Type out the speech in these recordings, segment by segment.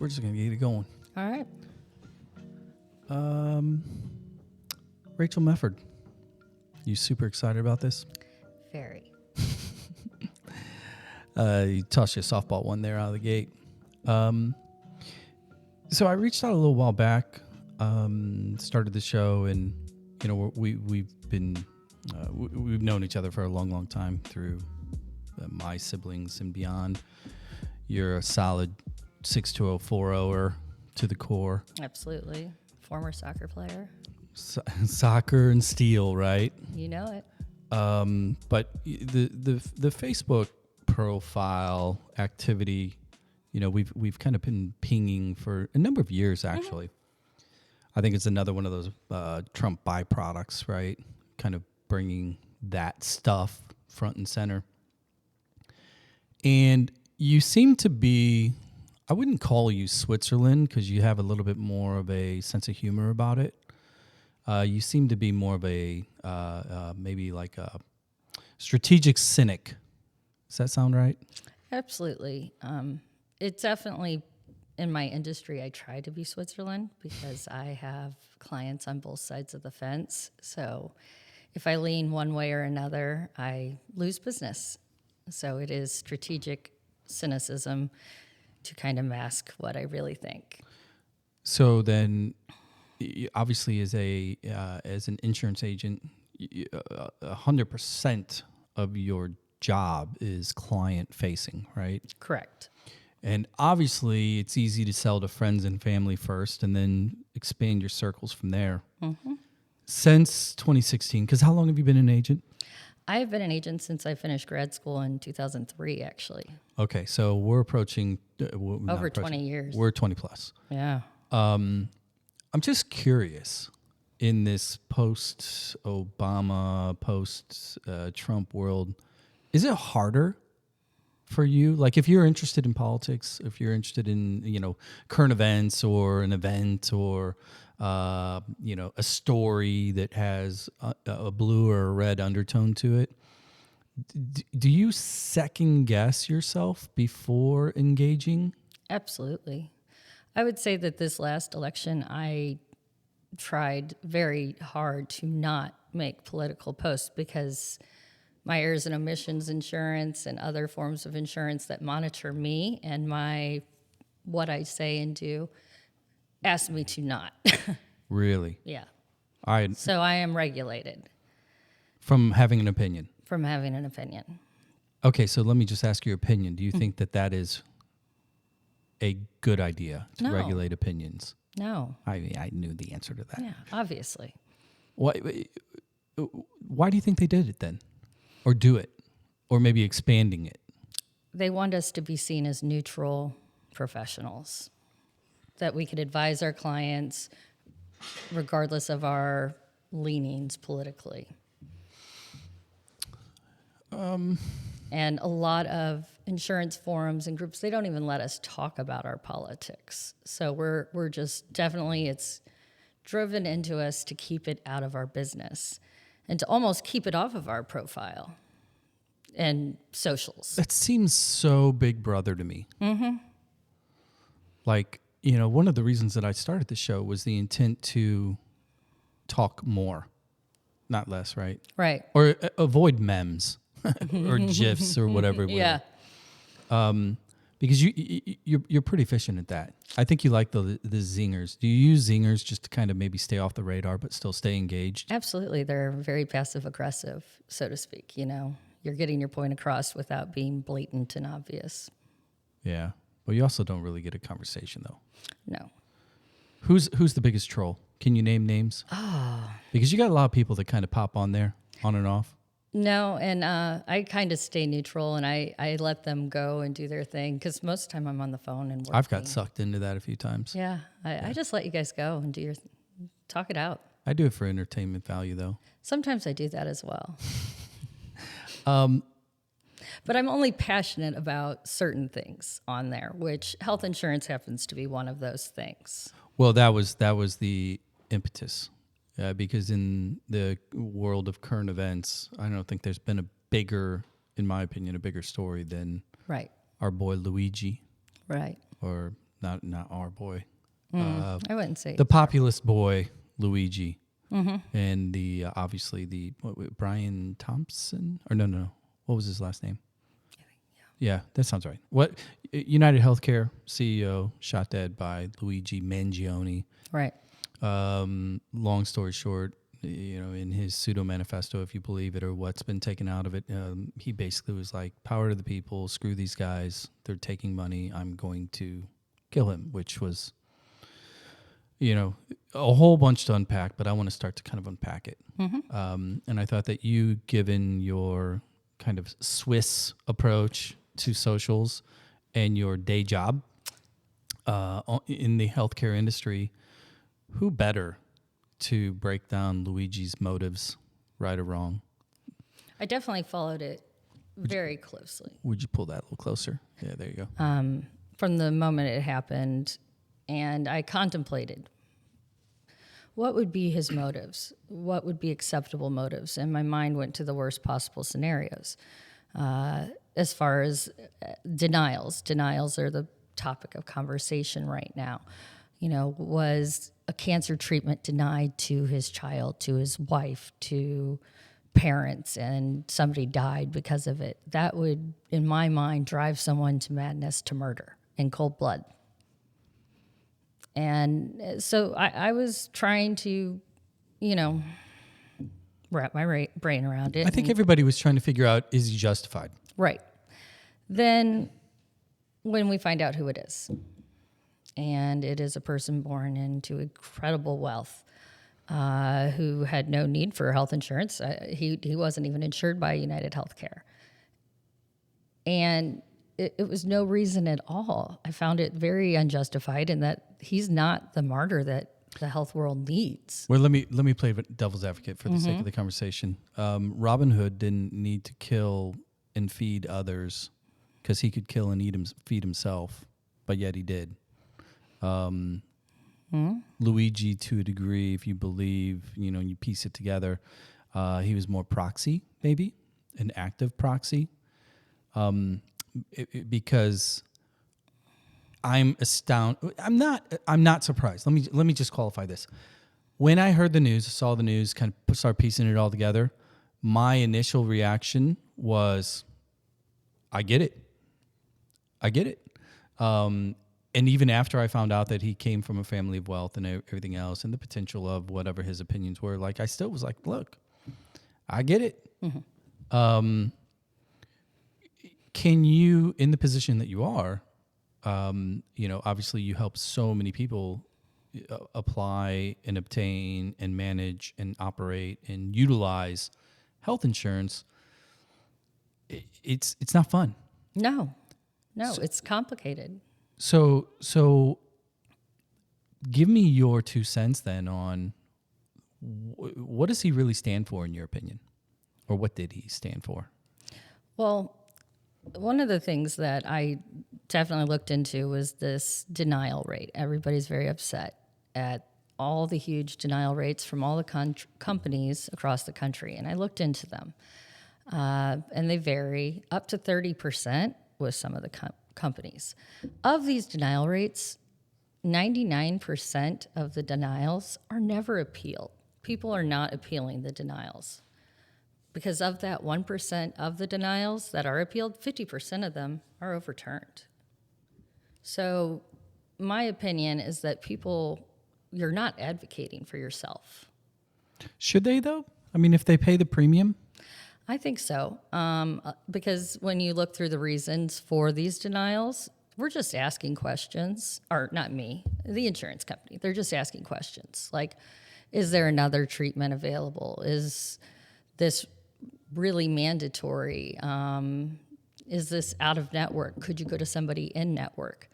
We're just going to get it going. All right. Rachel Mefford, you super excited about this? Very. You tossed your softball one there out of the gate. So I reached out a little while back, started the show, and we've known each other for a long time through my siblings and beyond. You're a solid 6'2", 4'0" to the core. Absolutely. Former soccer player. Soccer and steel, right? You know it. But the Facebook profile activity, we've kind of been pinging for a number of years, actually. Mm-hmm. I think it's another one of those Trump byproducts, right? Kind of bringing that stuff front and center. And you seem to be, I wouldn't call you Switzerland because you have a little bit more of a sense of humor about it. You seem to be more of a, maybe like a strategic cynic. Does that sound right? Absolutely. It's definitely, in my industry, I try to be Switzerland because I have clients on both sides of the fence. So if I lean one way or another, I lose business. So it is strategic cynicism to kind of mask what I really think. So then, obviously, as an insurance agent, 100% of your job is client facing, right? Correct. And obviously, it's easy to sell to friends and family first, and then expand your circles from there. Mm-hmm. Since 2016, because how long have you been an agent? I've been an agent since I finished grad school in 2003, actually. Okay, so we're approaching... Over 20 years. We're 20 plus. Yeah. I'm just curious, in this post-Obama, post-Trump world, is it harder for you? Like if you're interested in politics, if you're interested in, current events or an event or, a story that has a blue or a red undertone to it, do you second guess yourself before engaging? Absolutely. I would say that this last election, I tried very hard to not make political posts because my errors and omissions insurance and other forms of insurance that monitor me and what I say and do asked me to not. Really? Yeah. All right. So I am regulated. From having an opinion? From having an opinion. Okay, so let me just ask your opinion. Do you think that is a good idea to regulate opinions? No. I knew the answer to that. Yeah, obviously. Why do you think they did it then? Or do it? Or maybe expanding it? They want us to be seen as neutral professionals, that we could advise our clients regardless of our leanings politically. And a lot of insurance forums and groups, they don't even let us talk about our politics. So we're just definitely, it's driven into us to keep it out of our business and to almost keep it off of our profile and socials. That seems so Big Brother to me. Mm-hmm. Like, one of the reasons that I started the show was the intent to talk more, not less, right? Right. Or avoid memes or GIFs or whatever. Yeah. Because you're pretty efficient at that. I think you like the zingers. Do you use zingers just to kind of maybe stay off the radar but still stay engaged? Absolutely. They're very passive aggressive, so to speak. You're getting your point across without being blatant and obvious. Yeah. But you also don't really get a conversation though. No. Who's the biggest troll? Can you name names? Because you got a lot of people that kind of pop on there, on and off. No, and I kind of stay neutral, and I let them go and do their thing, because most of the time I'm on the phone and working. I've got sucked into that a few times. Yeah, I just let you guys go and talk it out. I do it for entertainment value, though. Sometimes I do that as well. But I'm only passionate about certain things on there, which health insurance happens to be one of those things. Well, that was the impetus. Because in the world of current events, I don't think there's been in my opinion, a bigger story than right. our boy Luigi. Right. Or not our boy, I wouldn't say the populist boy Luigi, and the obviously the Brian Thompson or no, what was his last name? Yeah, that sounds right. What United Healthcare CEO shot dead by Luigi Mangione. right. Long story short, in his pseudo manifesto, if you believe it or what's been taken out of it, he basically was like, "Power to the people. Screw these guys. They're taking money. I'm going to kill him," which was, a whole bunch to unpack. But I want to start to kind of unpack it. And I thought that you, given your kind of Swiss approach to socials and your day job in the healthcare industry, who better to break down Luigi's motives, right or wrong? I definitely followed it very closely. Would you pull that a little closer? Yeah, there you go. From the moment it happened, and I contemplated what would be his motives, what would be acceptable motives, and my mind went to the worst possible scenarios. As far as denials are the topic of conversation right now. Was a cancer treatment denied to his child, to his wife, to parents, and somebody died because of it? That would, in my mind, drive someone to madness, to murder in cold blood. And so I was trying to, wrap my brain around it. I think everybody was trying to figure out, is he justified? Right. Then when we find out who it is, and it is a person born into incredible wealth, who had no need for health insurance. He wasn't even insured by United Healthcare. And it was no reason at all. I found it very unjustified, in that he's not the martyr that the health world needs. Well, let me play devil's advocate for the sake of the conversation. Robin Hood didn't need to kill and feed others because he could kill and feed himself, but yet he did. Luigi, to a degree, if you believe, you piece it together, he was more proxy, maybe an active proxy, because I'm astounded. I'm not surprised. Let me just qualify this. When I heard the news, saw the news, kind of start piecing it all together, my initial reaction was, I get it. And even after I found out that he came from a family of wealth and everything else, and the potential of whatever his opinions were, like, I still was like, look, I get it. Can you, in the position that you are, obviously you help so many people apply and obtain and manage and operate and utilize health insurance. It's not fun. No, it's complicated. So give me your 2 cents then on what does he really stand for in your opinion? Or what did he stand for? Well, one of the things that I definitely looked into was this denial rate. Everybody's very upset at all the huge denial rates from all the companies across the country. And I looked into them. And they vary up to 30% with some of the companies. Of these denial rates, 99% of the denials are never appealed. People are not appealing the denials. Because of that 1% of the denials that are appealed, 50% of them are overturned. So my opinion is that you're not advocating for yourself. Should they, though? I mean, if they pay the premium? I think so, because when you look through the reasons for these denials, we're just asking questions, or not me, the insurance company. They're just asking questions like, is there another treatment available? Is this really mandatory? Is this out of network? Could you go to somebody in network?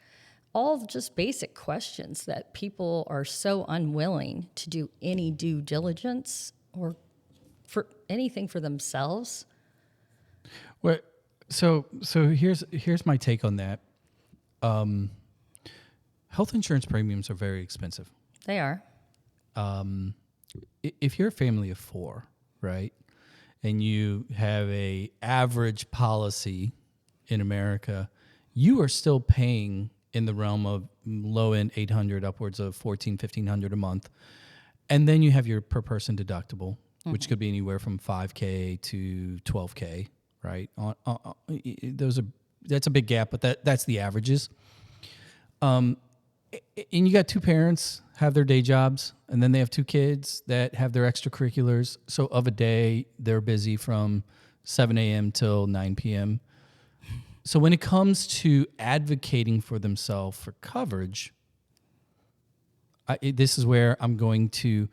All just basic questions that people are so unwilling to do any due diligence or for anything for themselves. Well, so here's my take on that. Health insurance premiums are very expensive. They are. If you're a family of 4, right, and you have a average policy in America, you are still paying in the realm of low end 800 upwards of 1,500 a month. And then you have your per person deductible, which could be anywhere from 5K to 12K, right? That's a big gap, but that's the averages. And you got two parents have their day jobs, and then they have two kids that have their extracurriculars. So of a day, they're busy from 7 a.m. till 9 p.m. So when it comes to advocating for themselves for coverage, this is where I'm going to,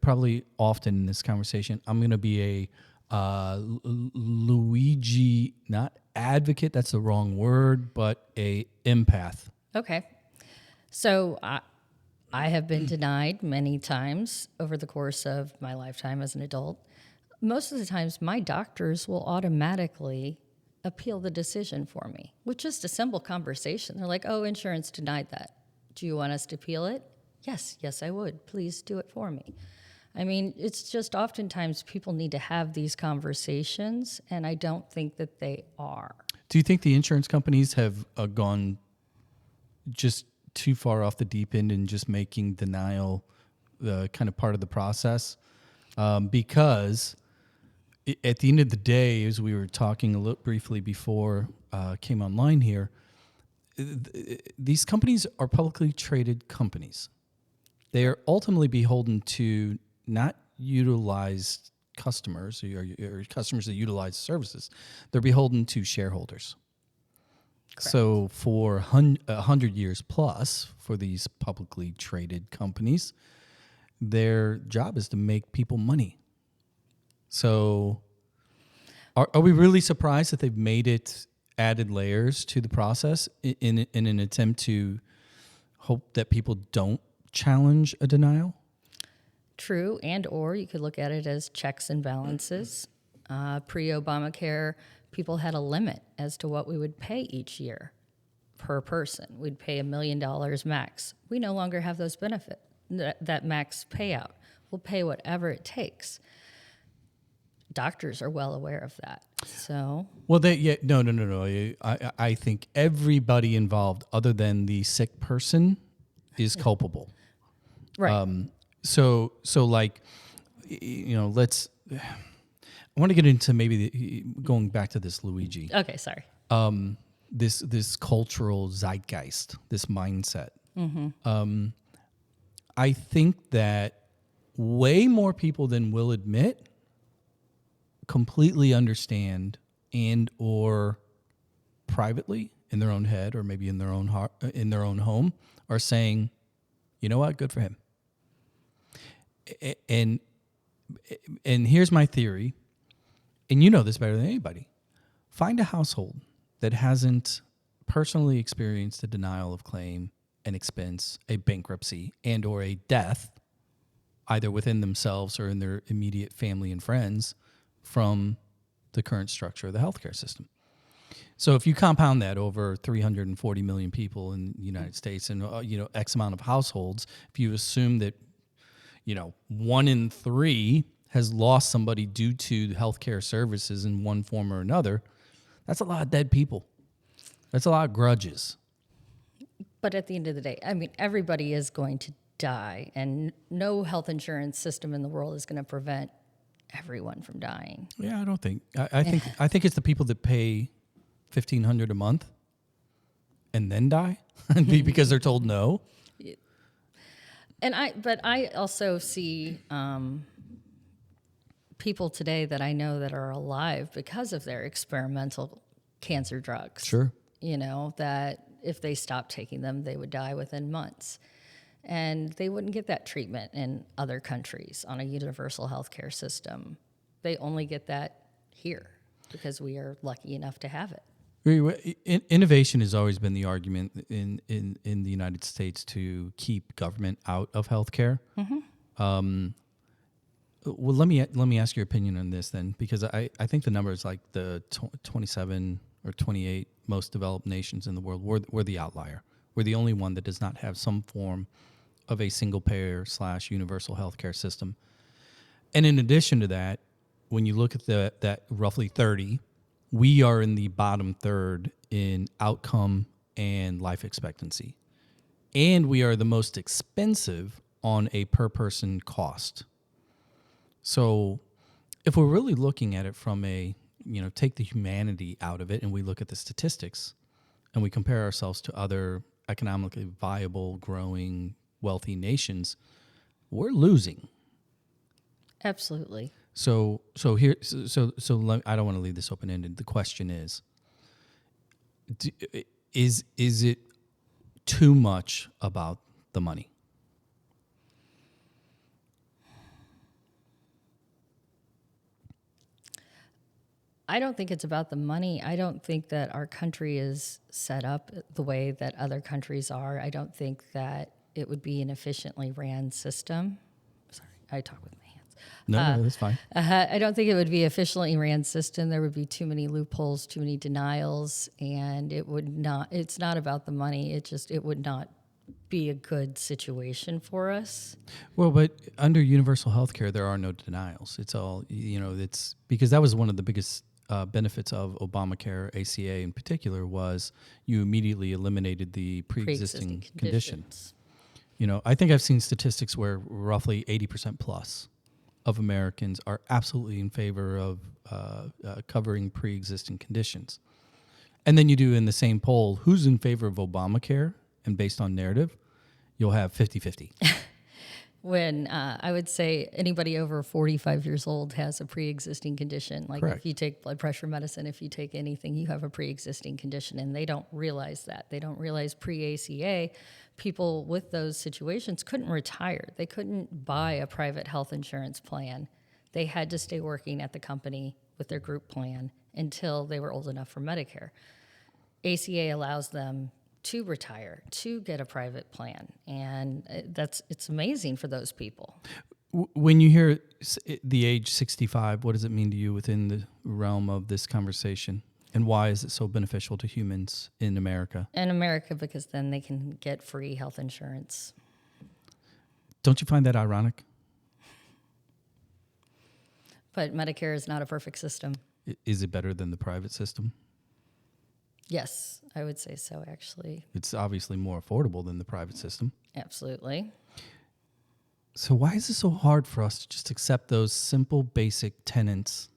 probably often in this conversation, I'm going to be a Luigi, not advocate, that's the wrong word, but a empath. Okay. So I have been denied many times over the course of my lifetime as an adult. Most of the times, my doctors will automatically appeal the decision for me with just a simple conversation. They're like, oh, insurance denied that. Do you want us to appeal it? Yes, I would. Please do it for me. I mean, it's just oftentimes people need to have these conversations, and I don't think that they are. Do you think the insurance companies have gone just too far off the deep end and just making denial kind of part of the process? Because at the end of the day, as we were talking a little briefly before came online here, these companies are publicly traded companies. They are ultimately beholden to not utilized customers or customers that utilize services. They're beholden to shareholders. Correct. So for 100 years plus for these publicly traded companies, their job is to make people money. So are we really surprised that they've made it added layers to the process in an attempt to hope that people don't challenge a denial? True, and or you could look at it as checks and balances. Pre-Obamacare, people had a limit as to what we would pay each year per person. We'd pay $1 million max. We no longer have those benefits, that max payout. We'll pay whatever it takes. Doctors are well aware of that. So, well, no. I think everybody involved, other than the sick person, is culpable. right. So like, let's. I want to get into maybe going back to this Luigi. Okay, sorry. This cultural zeitgeist, this mindset. Mm-hmm. I think that way more people than will admit completely understand and or privately in their own head or maybe in their own heart, in their own home are saying, you know what, good for him. And here's my theory, and you know this better than anybody. Find a household that hasn't personally experienced a denial of claim, an expense, a bankruptcy, and or a death, either within themselves or in their immediate family and friends, from the current structure of the healthcare system. So if you compound that over 340 million people in the United States and X amount of households, if you assume that 1 in 3 has lost somebody due to healthcare services in one form or another, that's a lot of dead people. That's a lot of grudges. But at the end of the day, I mean, everybody is going to die, and no health insurance system in the world is going to prevent everyone from dying. Yeah, I don't think. I think it's the people that pay $1,500 a month and then die because they're told no. But I also see people today that I know that are alive because of their experimental cancer drugs. Sure. That if they stopped taking them, they would die within months. And they wouldn't get that treatment in other countries on a universal healthcare system. They only get that here because we are lucky enough to have it. Innovation has always been the argument in the United States to keep government out of healthcare. Mm-hmm. Well, let me ask your opinion on this then, because I think the number is like the 27 or 28 most developed nations in the world. We're the outlier. We're the only one that does not have some form of a single payer / universal healthcare system. And in addition to that, when you look at that roughly 30, we are in the bottom third in outcome and life expectancy. And we are the most expensive on a per person cost. So if we're really looking at it from take the humanity out of it and we look at the statistics and we compare ourselves to other economically viable, growing, wealthy nations, we're losing. Absolutely. So I don't want to leave this open ended. The question is it too much about the money? I don't think it's about the money. I don't think that our country is set up the way that other countries are. I don't think that it would be an efficiently ran system. Sorry, I talk with my hands. No, that's fine. I don't think it would be an efficiently ran system. There would be too many loopholes, too many denials, and it's not about the money. It would not be a good situation for us. Well, but under universal health care, there are no denials. It's all, it's because that was one of the biggest benefits of Obamacare, ACA in particular, was you immediately eliminated the pre-existing conditions. I think I've seen statistics where roughly 80% plus of Americans are absolutely in favor of covering pre-existing conditions. And then you do in the same poll, who's in favor of Obamacare? And based on narrative, you'll have 50-50. When I would say anybody over 45 years old has a pre-existing condition. Like Correct. If you take blood pressure medicine, if you take anything, you have a pre-existing condition. And they don't realize that. They don't realize pre-ACA, people with those situations couldn't retire. They couldn't buy a private health insurance plan. They had to stay working at the company with their group plan until they were old enough for Medicare. ACA allows them to retire, to get a private plan. And it's amazing for those people. When you hear the age 65, what does it mean to you within the realm of this conversation? And why is it so beneficial to humans in America? In America, because then they can get free health insurance. Don't you find that ironic? But Medicare is not a perfect system. Is it better than the private system? Yes, I would say so, actually. It's obviously more affordable than the private system. Absolutely. So why is it so hard for us to just accept those simple, basic tenets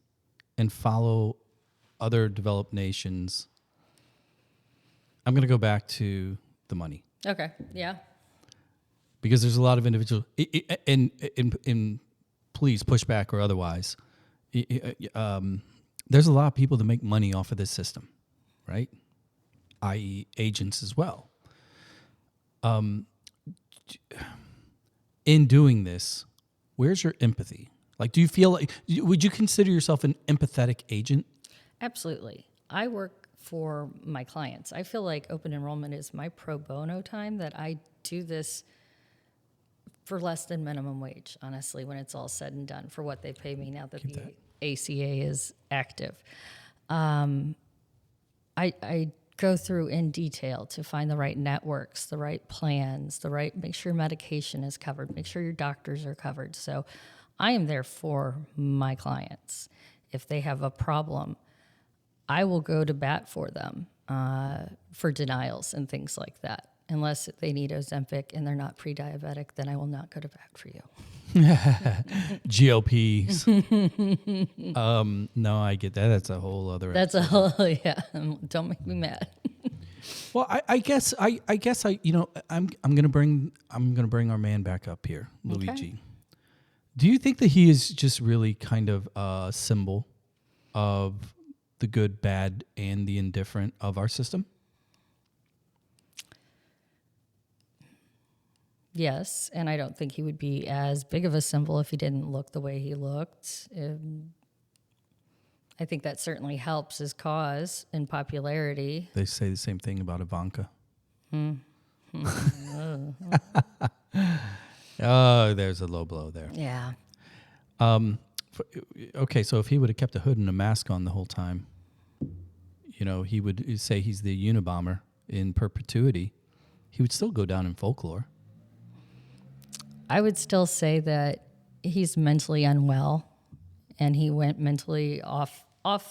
and follow other developed nations? I'm going to go back to the money. Okay, yeah. Because there's a lot of individuals, and please push back or otherwise, there's a lot of people that make money off of this system, right? I.e. agents as well. In doing this, where's your empathy? Like, do you feel like, would you consider yourself an empathetic agent? Absolutely. I work for my clients. I feel like open enrollment is my pro bono time, that I do this for less than minimum wage, honestly, when it's all said and done, for what they pay me now that the ACA is active. I go through in detail to find the right networks, the right plans, make sure medication is covered, make sure your doctors are covered. So I am there for my clients. If they have a problem, I will go to bat for them for denials and things like that. Unless they need Ozempic and they're not pre-diabetic, then I will not go to bat for you. GLPs. No, I get that. That's a whole other. That's a whole, yeah. Don't make me mad. Well, I guess I'm gonna bring our man back up here, Luigi. Okay. Do you think that he is just really kind of a symbol of the good, bad, and the indifferent of our system? Yes, and I don't think he would be as big of a symbol if he didn't look the way he looked. I think that certainly helps his cause in popularity. They say the same thing about Ivanka. Oh, there's a low blow there. Yeah. Okay, so if he would have kept a hood and a mask on the whole time, he would say he's the Unabomber in perpetuity. He would still go down in folklore. I would still say that he's mentally unwell, and he went mentally off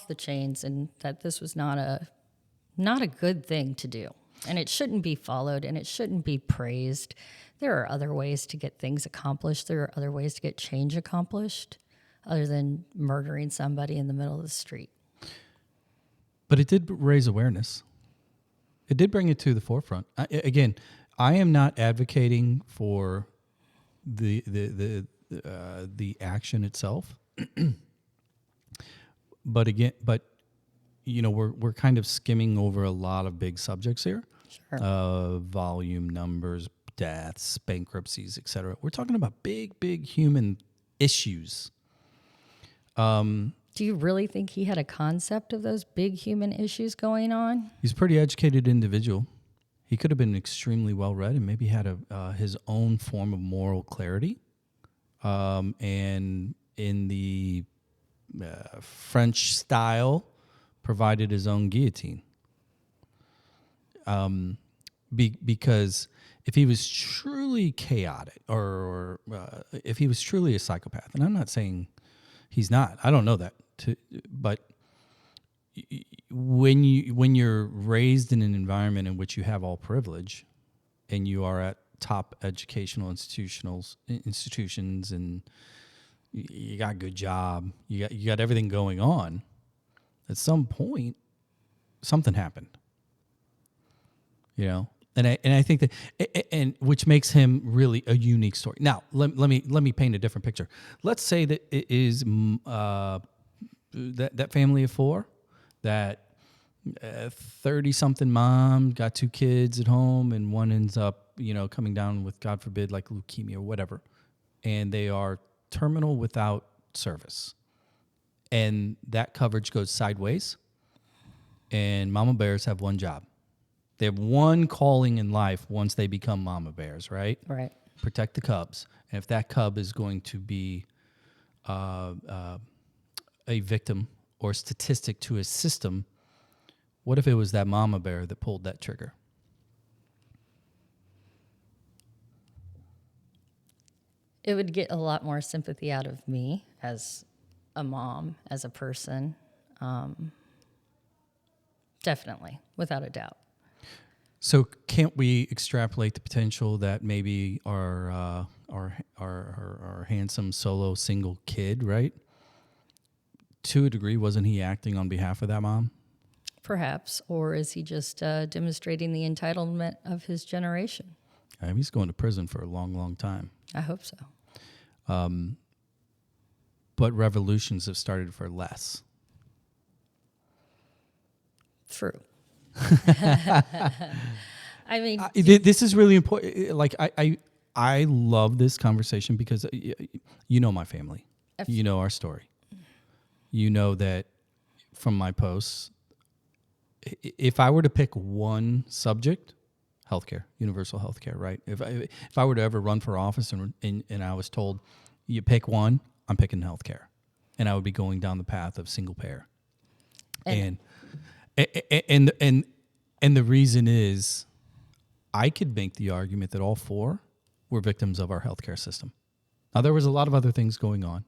the chains, and that this was not a good thing to do. And it shouldn't be followed and it shouldn't be praised. There are other ways to get things accomplished. There are other ways to get change accomplished other than murdering somebody in the middle of the street. But it did raise awareness. It did bring it to the forefront. Again, I am not advocating for the action itself. But we're kind of skimming over a lot of big subjects here. Sure. Volume, numbers, deaths, bankruptcies, etc. We're talking about big human issues. Do you really think he had a concept of those big human issues going on? He's a pretty educated individual. He could have been extremely well read and maybe had his own form of moral clarity. And in the French style, provided his own guillotine. Because if he was truly chaotic or if he was truly a psychopath, and I'm not saying he's not, I don't know that, but when you're raised in an environment in which you have all privilege and you are at top educational institutions and you got a good job, you got everything going on, at some point something happened. And I think that, and which makes him really a unique story. Now, let me paint a different picture. Let's say that it is that family of four, that 30-something mom got 2 kids at home, and one ends up, coming down with, God forbid, like leukemia or whatever, and they are terminal without service, and that coverage goes sideways, and mama bears have one job. They have one calling in life once they become mama bears, right? Right. Protect the cubs. And if that cub is going to be a victim or statistic to a system, what if it was that mama bear that pulled that trigger? It would get a lot more sympathy out of me as a mom, as a person. Definitely, without a doubt. So can't we extrapolate the potential that maybe our handsome solo single kid, right? To a degree, wasn't he acting on behalf of that mom? Perhaps. Or is he just demonstrating the entitlement of his generation? He's going to prison for a long time. I hope so. But revolutions have started for less. True. I mean, this is really important. Like I love this conversation because you know my family, you know our story, you know that from my posts. If I were to pick one subject, healthcare, universal healthcare, right? If I were to ever run for office and I was told you pick one, I'm picking healthcare, and I would be going down the path of single payer, and the reason is, I could make the argument that all 4 were victims of our healthcare system. Now, there was a lot of other things going on,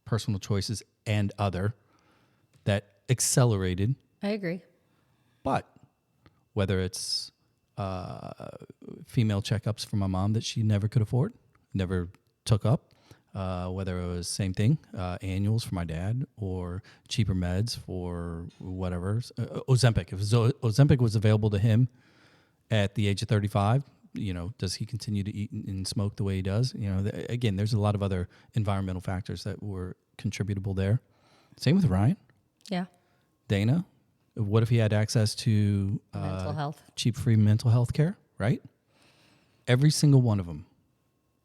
personal choices and other, that accelerated. I agree. But whether it's female checkups for my mom that she never could afford, never took up, whether it was same thing, annuals for my dad, or cheaper meds for whatever, Ozempic. If Ozempic was available to him at the age of 35, does he continue to eat and smoke the way he does? Again, there's a lot of other environmental factors that were contributable there. Same with Ryan. Yeah. Dana, what if he had access to Mental health, cheap, free mental health care, right? Every single one of them,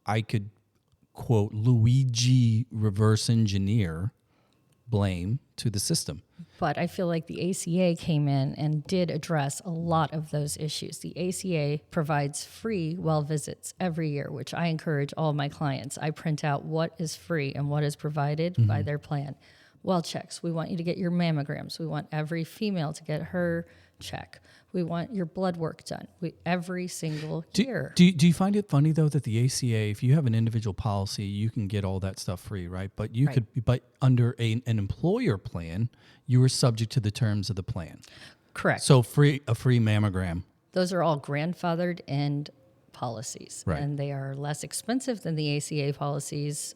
I could quote Luigi reverse engineer blame to the system. But I feel like the ACA came in and did address a lot of those issues. The ACA provides free well visits every year, which I encourage all my clients. I print out what is free and what is provided by their plan. Well checks. We want you to get your mammograms. We want every female to get her check. We want your blood work done every single year. Do you find it funny, though, that the ACA, if you have an individual policy, you can get all that stuff free, right? But but under an employer plan, you are subject to the terms of the plan. Correct. So a free mammogram those are all grandfathered end policies, Right. and they are less expensive than the ACA policies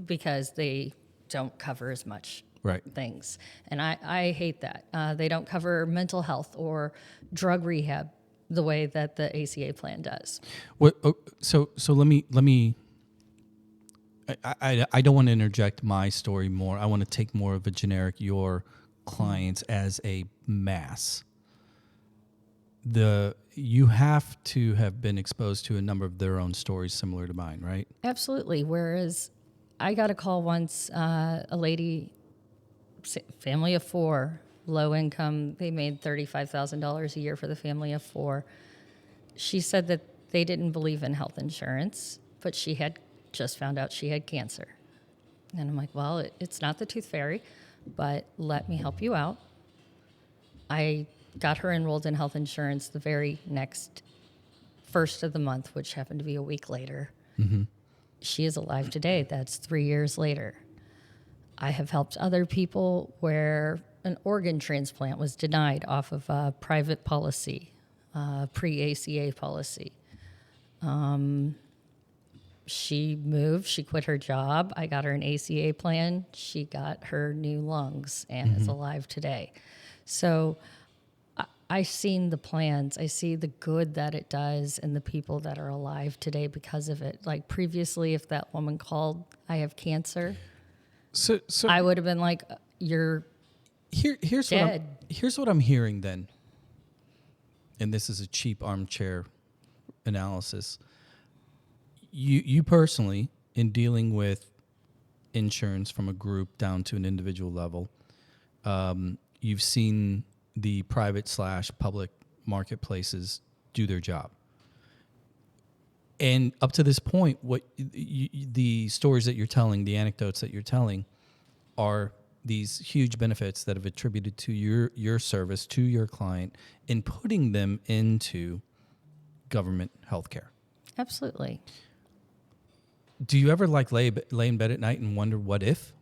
because they don't cover as much Right. things. And I hate that. They don't cover mental health or drug rehab the way that the ACA plan does. What? So let me. I don't want to interject my story more. I want to take more of a generic your clients as a mass. You have to have been exposed to a number of their own stories similar to mine, right? Absolutely. Whereas I got a call once, a lady, family of four, low income, they made $35,000 a year for the family of four. She said that they didn't believe in health insurance, but she had just found out she had cancer. And I'm like, well, it's not the tooth fairy, but let me help you out. I got her enrolled in health insurance the very next first of the month, which happened to be a week later. Mm-hmm. She is alive today. That's 3 years later. I have helped other people where an organ transplant was denied off of a private policy, pre-ACA policy. She moved, she quit her job. I got her an ACA plan. She got her new lungs and is alive today. So I've seen the plans. I see the good that it does and the people that are alive today because of it. Like previously, if that woman called, I have cancer, So I would have been like, you're here's dead. Here's what I'm hearing then. And this is a cheap armchair analysis. You personally, in dealing with insurance from a group down to an individual level, you've seen the private/public marketplaces do their job. And up to this point, what the stories that you're telling, the anecdotes that you're telling, are these huge benefits that have attributed to your service, to your client, in putting them into government healthcare. Absolutely. Do you ever lay in bed at night and wonder what if?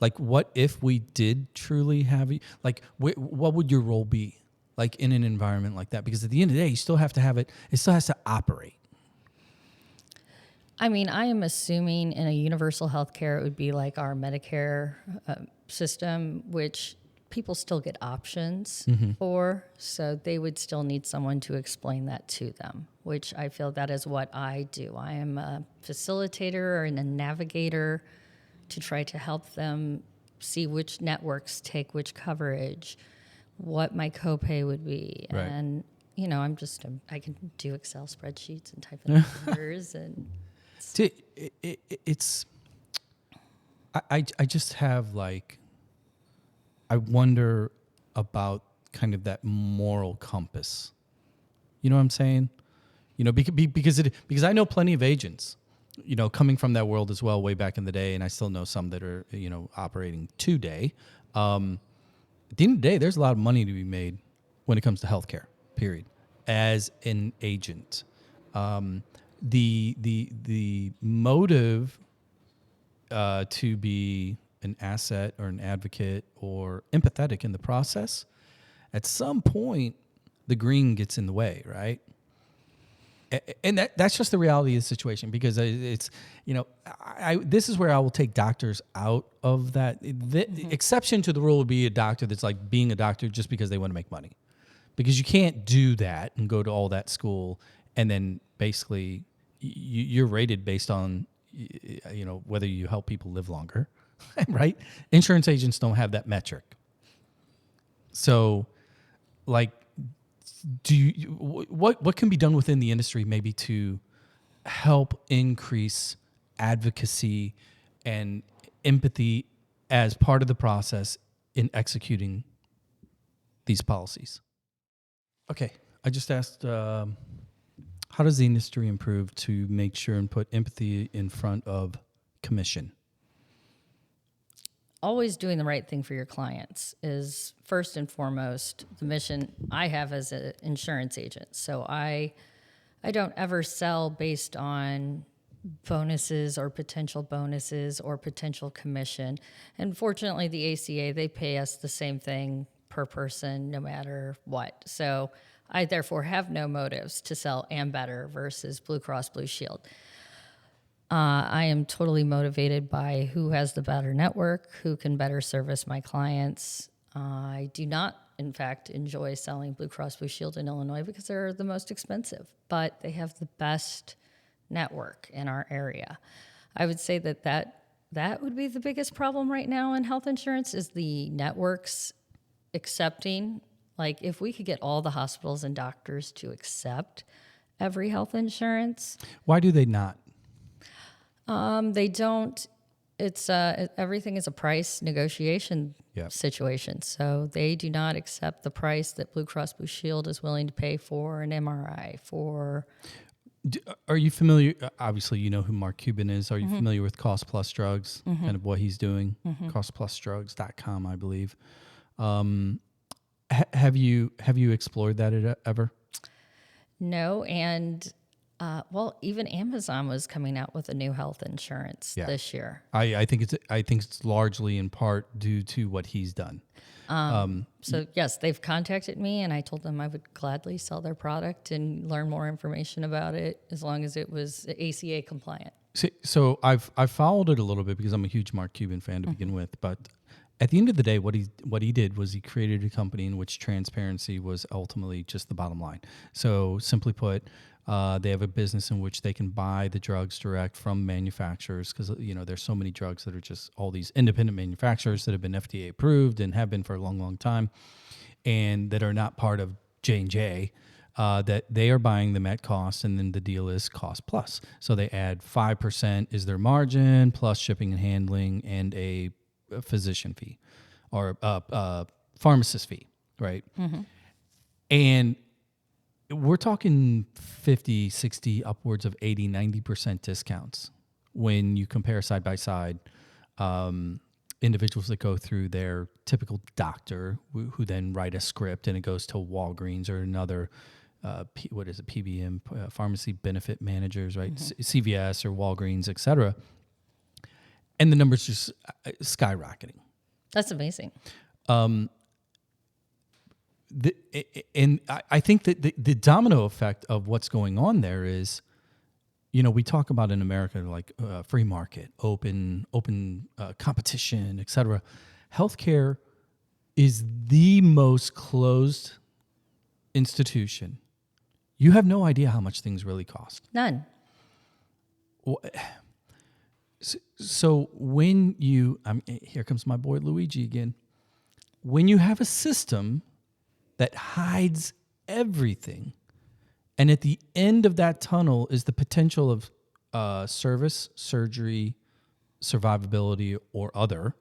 Like, what if we did truly have you? Like, what would your role be? Like, in an environment like that? Because at the end of the day, you still have to have it. It still has to operate. I mean, I am assuming in a universal health care, it would be like our Medicare system, which people still get options for. So they would still need someone to explain that to them, which I feel that is what I do. I am a facilitator and a navigator to try to help them see which networks take which coverage, what my copay would be. Right. And, you know, I can do Excel spreadsheets and type in numbers and... I just have like, I wonder about kind of that moral compass. You know what I'm saying? You know, because I know plenty of agents, you know, coming from that world as well, way back in the day, and I still know some that are, you know, operating today. At the end of the day, there's a lot of money to be made when it comes to healthcare, period, as an agent. The motive to be an asset or an advocate or empathetic in the process, at some point, the green gets in the way, right? And that's just the reality of the situation, because it's, you know, this is where I will take doctors out of that. The exception to the rule would be a doctor that's like being a doctor just because they want to make money, because you can't do that and go to all that school and then basically you're rated based on, you know, whether you help people live longer, right? Insurance agents don't have that metric. So, like, what can be done within the industry maybe to help increase advocacy and empathy as part of the process in executing these policies? Okay, I just asked, how does the industry improve to make sure and put empathy in front of commission? Always doing the right thing for your clients is first and foremost the mission I have as an insurance agent. So I don't ever sell based on bonuses or potential commission. And fortunately, the ACA, they pay us the same thing per person no matter what. So I therefore have no motives to sell Ambetter versus Blue Cross Blue Shield. I am totally motivated by who has the better network, who can better service my clients. I do not, in fact, enjoy selling Blue Cross Blue Shield in Illinois because they're the most expensive, but they have the best network in our area. I would say that would be the biggest problem right now in health insurance is the networks accepting. Like if we could get all the hospitals and doctors to accept every health insurance. Why do they not? They don't. It's everything is a price negotiation Yep. situation. So they do not accept the price that Blue Cross Blue Shield is willing to pay for an MRI for. Are you familiar? Obviously, you know who Mark Cuban is. Are you familiar with Cost Plus Drugs? Kind of what he's doing. CostPlusDrugs.com, I believe. Have you explored that ever? No, and even Amazon was coming out with a new health insurance this year. I think it's largely in part due to what he's done. So yes, they've contacted me, and I told them I would gladly sell their product and learn more information about it as long as it was ACA compliant. So I've followed it a little bit because I'm a huge Mark Cuban fan to begin with, but at the end of the day, what he did was he created a company in which transparency was ultimately just the bottom line. So simply put, they have a business in which they can buy the drugs direct from manufacturers because there's so many drugs that are just all these independent manufacturers that have been FDA approved and have been for a long, long time, and that are not part of J&J. That they are buying them at cost, and then the deal is cost plus. So they add 5% is their margin plus shipping and handling and a physician fee or a pharmacist fee, right? And we're talking 50, 60, upwards of 80, 90% discounts when you compare side by side individuals that go through their typical doctor who then write a script and it goes to Walgreens or another, PBM, pharmacy benefit managers, right? CVS or Walgreens, et cetera. And the numbers just skyrocketing. That's amazing. And I think that the domino effect of what's going on there is, we talk about in America like free market, open competition, et cetera. Healthcare is the most closed institution. You have no idea how much things really cost. None. So when here comes my boy Luigi again. When you have a system that hides everything, and at the end of that tunnel is the potential of service, surgery, survivability, or other.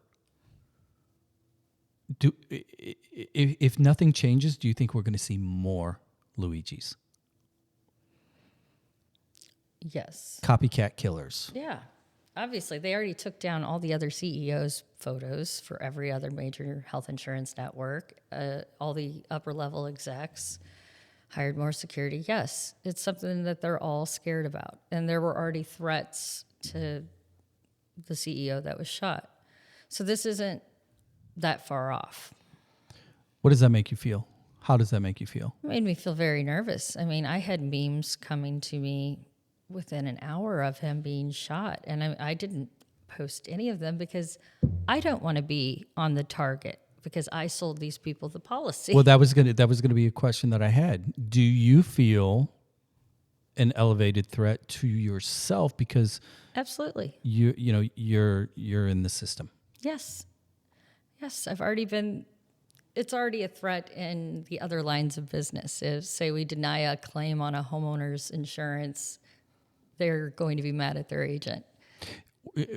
If nothing changes, do you think we're going to see more Luigis? Yes. Copycat killers. Yeah. Obviously, they already took down all the other CEOs' photos for every other major health insurance network. All the upper level execs hired more security. Yes, it's something that they're all scared about. And there were already threats to the CEO that was shot. So this isn't that far off. What does that make you feel? How does that make you feel? It made me feel very nervous. I mean, I had memes coming to me within an hour of him being shot, and I didn't post any of them because I don't want to be on the target because I sold these people the policy. Well, that was gonna be a question that I had. Do you feel an elevated threat to yourself because Absolutely. you're in the system? Yes, I've already been. It's already a threat in the other lines of business. If, say, we deny a claim on a homeowner's insurance, they're going to be mad at their agent.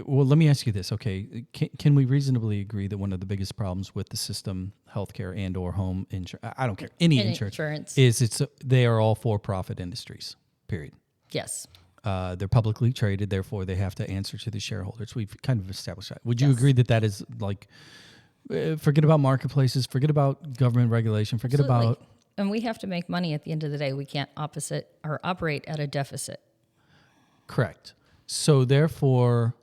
Well, let me ask you this. Okay, can we reasonably agree that one of the biggest problems with the system, healthcare and or home insurance, I don't care, any insurance, is they are all for-profit industries, period. Yes. They're publicly traded, therefore they have to answer to the shareholders. We've kind of established that. Would you agree that is like, forget about marketplaces, forget about government regulation, forget Absolutely. about... And we have to make money at the end of the day. We can't operate at a deficit. Correct. So therefore,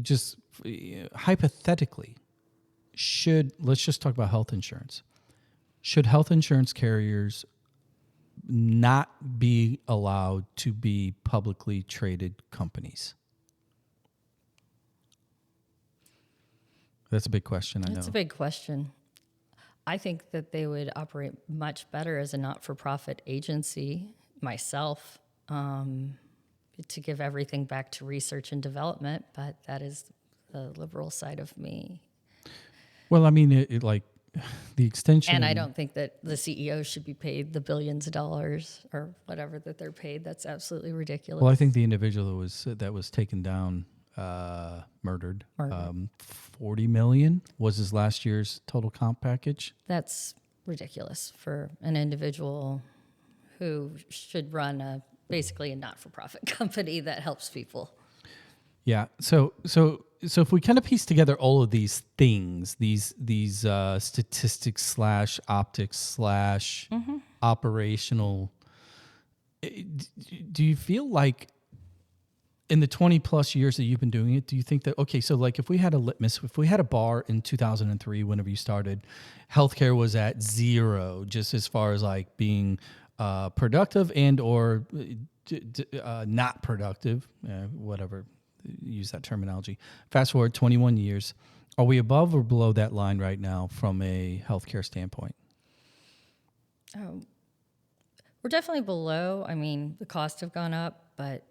just hypothetically, let's just talk about health insurance. Should health insurance carriers not be allowed to be publicly traded companies? That's a big question, I know. That's a big question. I think that they would operate much better as a not-for-profit agency, myself, to give everything back to research and development, but that is the liberal side of me. Well, I mean, it like the extension. And I don't think that the CEO should be paid the billions of dollars or whatever that they're paid. That's absolutely ridiculous. Well, I think the individual that was taken down, murdered. 40 million was his last year's total comp package. That's ridiculous for an individual who should run basically a not-for-profit company that helps people. Yeah. So if we kind of piece together all of these things, these statistics / optics / operational, do you feel like in the 20 plus years that you've been doing it, do you think that, okay, so like if we had a bar in 2003, whenever you started, healthcare was at 0, just as far as like being productive and or not productive, whatever, use that terminology. Fast forward 21 years. Are we above or below that line right now from a healthcare standpoint? We're definitely below. I mean, the costs have gone up, but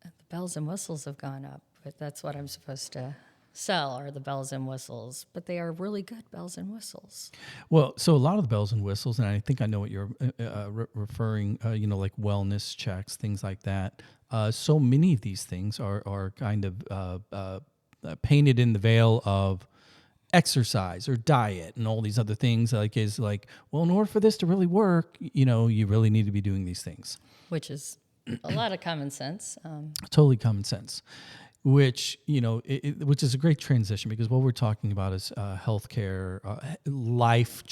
the bells and whistles have gone up. But that's what I'm supposed to sell are the bells and whistles. But they are really good bells and whistles. Well, so a lot of the bells and whistles, and I think I know what you're referring, like wellness checks, things like that. So many of these things are kind of painted in the veil of exercise or diet and all these other things. Well, in order for this to really work, you really need to be doing these things. Which is a lot of common sense. Totally common sense. Which which is a great transition because what we're talking about is healthcare, life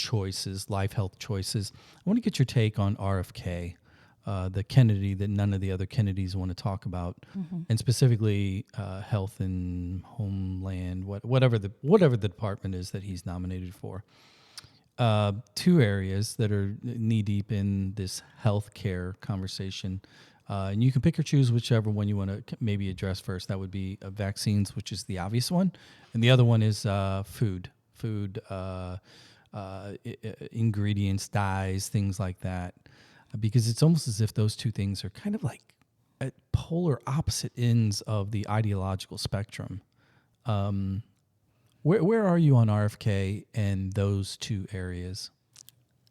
health choices. I want to get your take on RFK, the Kennedy that none of the other Kennedys want to talk about, and specifically health and homeland, whatever the department is that he's nominated for. 2 areas that are knee deep in this healthcare conversation. And you can pick or choose whichever one you want to maybe address first. That would be vaccines, which is the obvious one. And the other one is food, ingredients, dyes, things like that. Because it's almost as if those 2 things are kind of like at polar opposite ends of the ideological spectrum. Where are you on RFK and those 2 areas?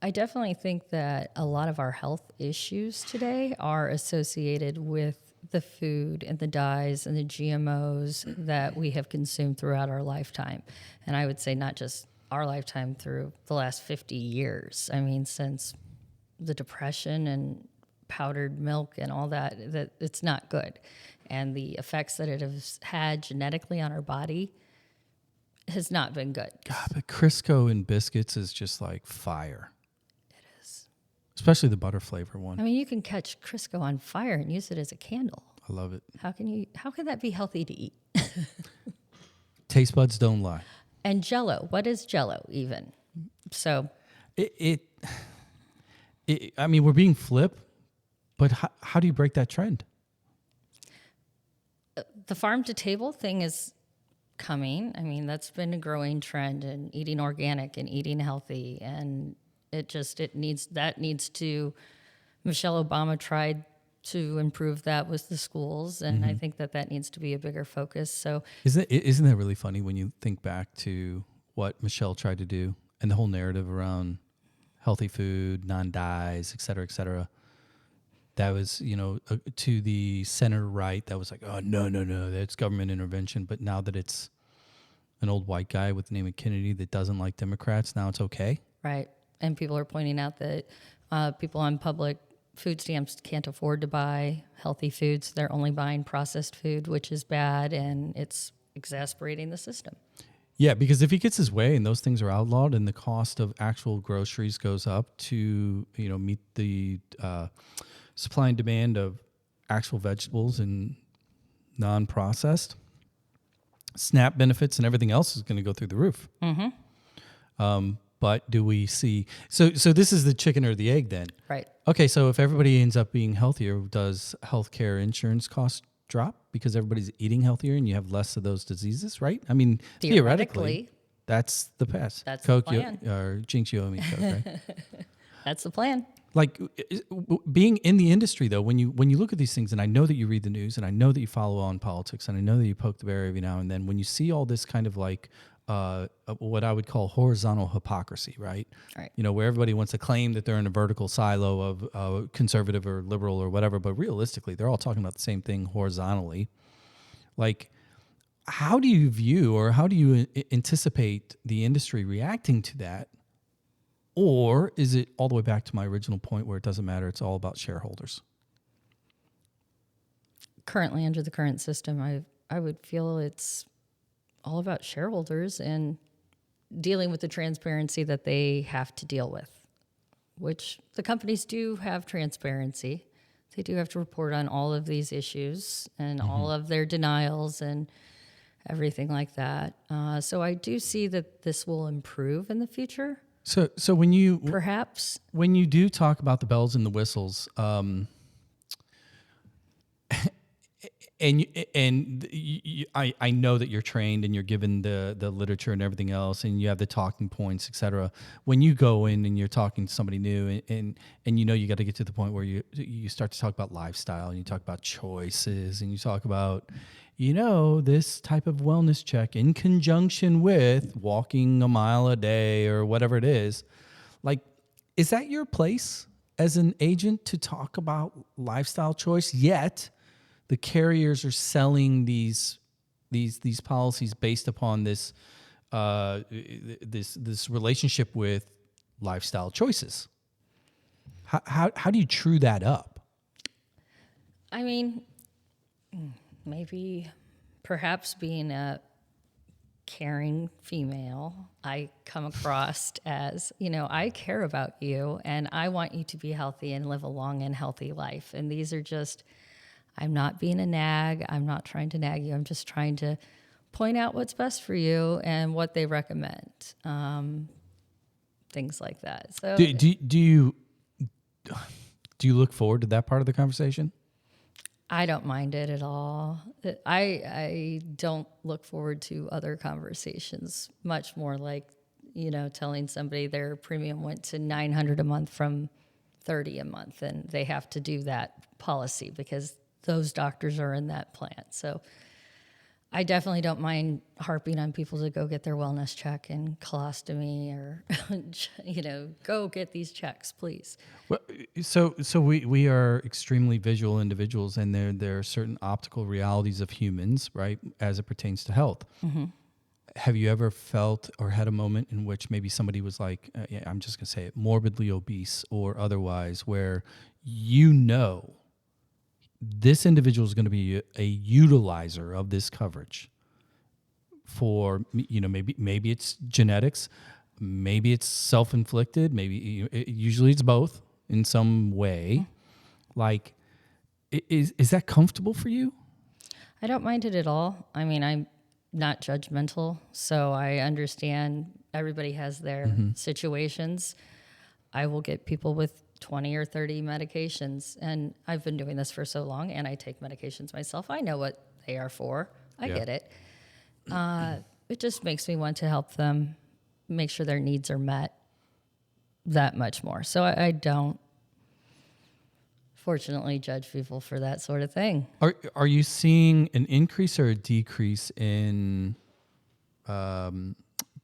I definitely think that a lot of our health issues today are associated with the food and the dyes and the GMOs that we have consumed throughout our lifetime. And I would say not just our lifetime, through the last 50 years. I mean, since the Depression and powdered milk and all that it's not good. And the effects that it has had genetically on our body has not been good. God, but Crisco in biscuits is just like fire. Especially the butter flavor one. I mean, you can catch Crisco on fire and use it as a candle. I love it. How can that be healthy to eat? Taste buds don't lie. And Jell-O. What is Jell-O even? So I mean, we're being flip, but how do you break that trend? The farm to table thing is coming. I mean, that's been a growing trend in eating organic and eating healthy, and needs to. Michelle Obama tried to improve that with the schools, and I think that needs to be a bigger focus. So isn't that really funny when you think back to what Michelle tried to do and the whole narrative around healthy food, non-dyes, et cetera, that was, to the center right, that was like, oh, no, that's government intervention. But now that it's an old white guy with the name of Kennedy that doesn't like Democrats, now it's okay. Right. And people are pointing out that people on public food stamps can't afford to buy healthy foods. They're only buying processed food, which is bad, and it's exasperating the system. Yeah, because if he gets his way and those things are outlawed and the cost of actual groceries goes up to, meet the supply and demand of actual vegetables and non-processed, SNAP benefits and everything else is going to go through the roof. but do we see? So this is the chicken or the egg then. Right. Okay, so if everybody ends up being healthier, does healthcare insurance costs drop because everybody's eating healthier and you have less of those diseases, right? I mean, theoretically that's the best. That's Coke, the plan. or Jinx, you owe me Coke, right? That's the plan. Like being in the industry though, when you look at these things, and I know that you read the news, and I know that you follow on politics, and I know that you poke the bear every now and then, when you see all this kind of like what I would call horizontal hypocrisy, right? Right. You know, where everybody wants to claim that they're in a vertical silo of conservative or liberal or whatever, but realistically, they're all talking about the same thing horizontally. Like, how do you view or how do you anticipate the industry reacting to that? Or is it all the way back to my original point where it doesn't matter, it's all about shareholders? Currently, under the current system, I would feel it's all about shareholders and dealing with the transparency that they have to deal with, which the companies do have transparency. They do have to report on all of these issues and all of their denials and everything like that. So I do see that this will improve in the future. So when you perhaps when you do talk about the bells and the whistles, I know that you're trained and you're given the literature and everything else, and you have the talking points, etc. When you go in and you're talking to somebody new, and you know you got to get to the point where you start to talk about lifestyle, and you talk about choices, and you talk about, you know, this type of wellness check in conjunction with walking a mile a day or whatever it is. Like, is that your place as an agent to talk about lifestyle choice? Yet the carriers are selling these policies based upon this this relationship with lifestyle choices. How do you true that up? I mean, maybe perhaps being a caring female, I come across as, you know, I care about you and I want you to be healthy and live a long and healthy life. And these are just, I'm not being a nag. I'm not trying to nag you. I'm just trying to point out what's best for you and what they recommend. Things like that. So do you look forward to that part of the conversation? I don't mind it at all. I don't look forward to other conversations, much more like, you know, telling somebody their premium went to $900 a month from $30 a month, and they have to do that policy because those doctors are in that plan. So I definitely don't mind harping on people to go get their wellness check and colostomy or, you know, go get these checks, please. Well, so we are extremely visual individuals, and there are certain optical realities of humans, right, as it pertains to health. Mm-hmm. Have you ever felt or had a moment in which maybe somebody was like, yeah, I'm just going to say it, morbidly obese or otherwise, where you know this individual is going to be a utilizer of this coverage for, you know, maybe it's genetics, maybe it's self-inflicted, maybe usually it's both in some way. Like, is that comfortable for you? I don't mind it at all. I mean, I'm not judgmental, so I understand everybody has their situations. I will get people with 20 or 30 medications, and I've been doing this for so long, and I take medications myself. I know what they are for. I get it. It just makes me want to help them make sure their needs are met that much more. So I don't, fortunately, judge people for that sort of thing. Are you seeing an increase or a decrease in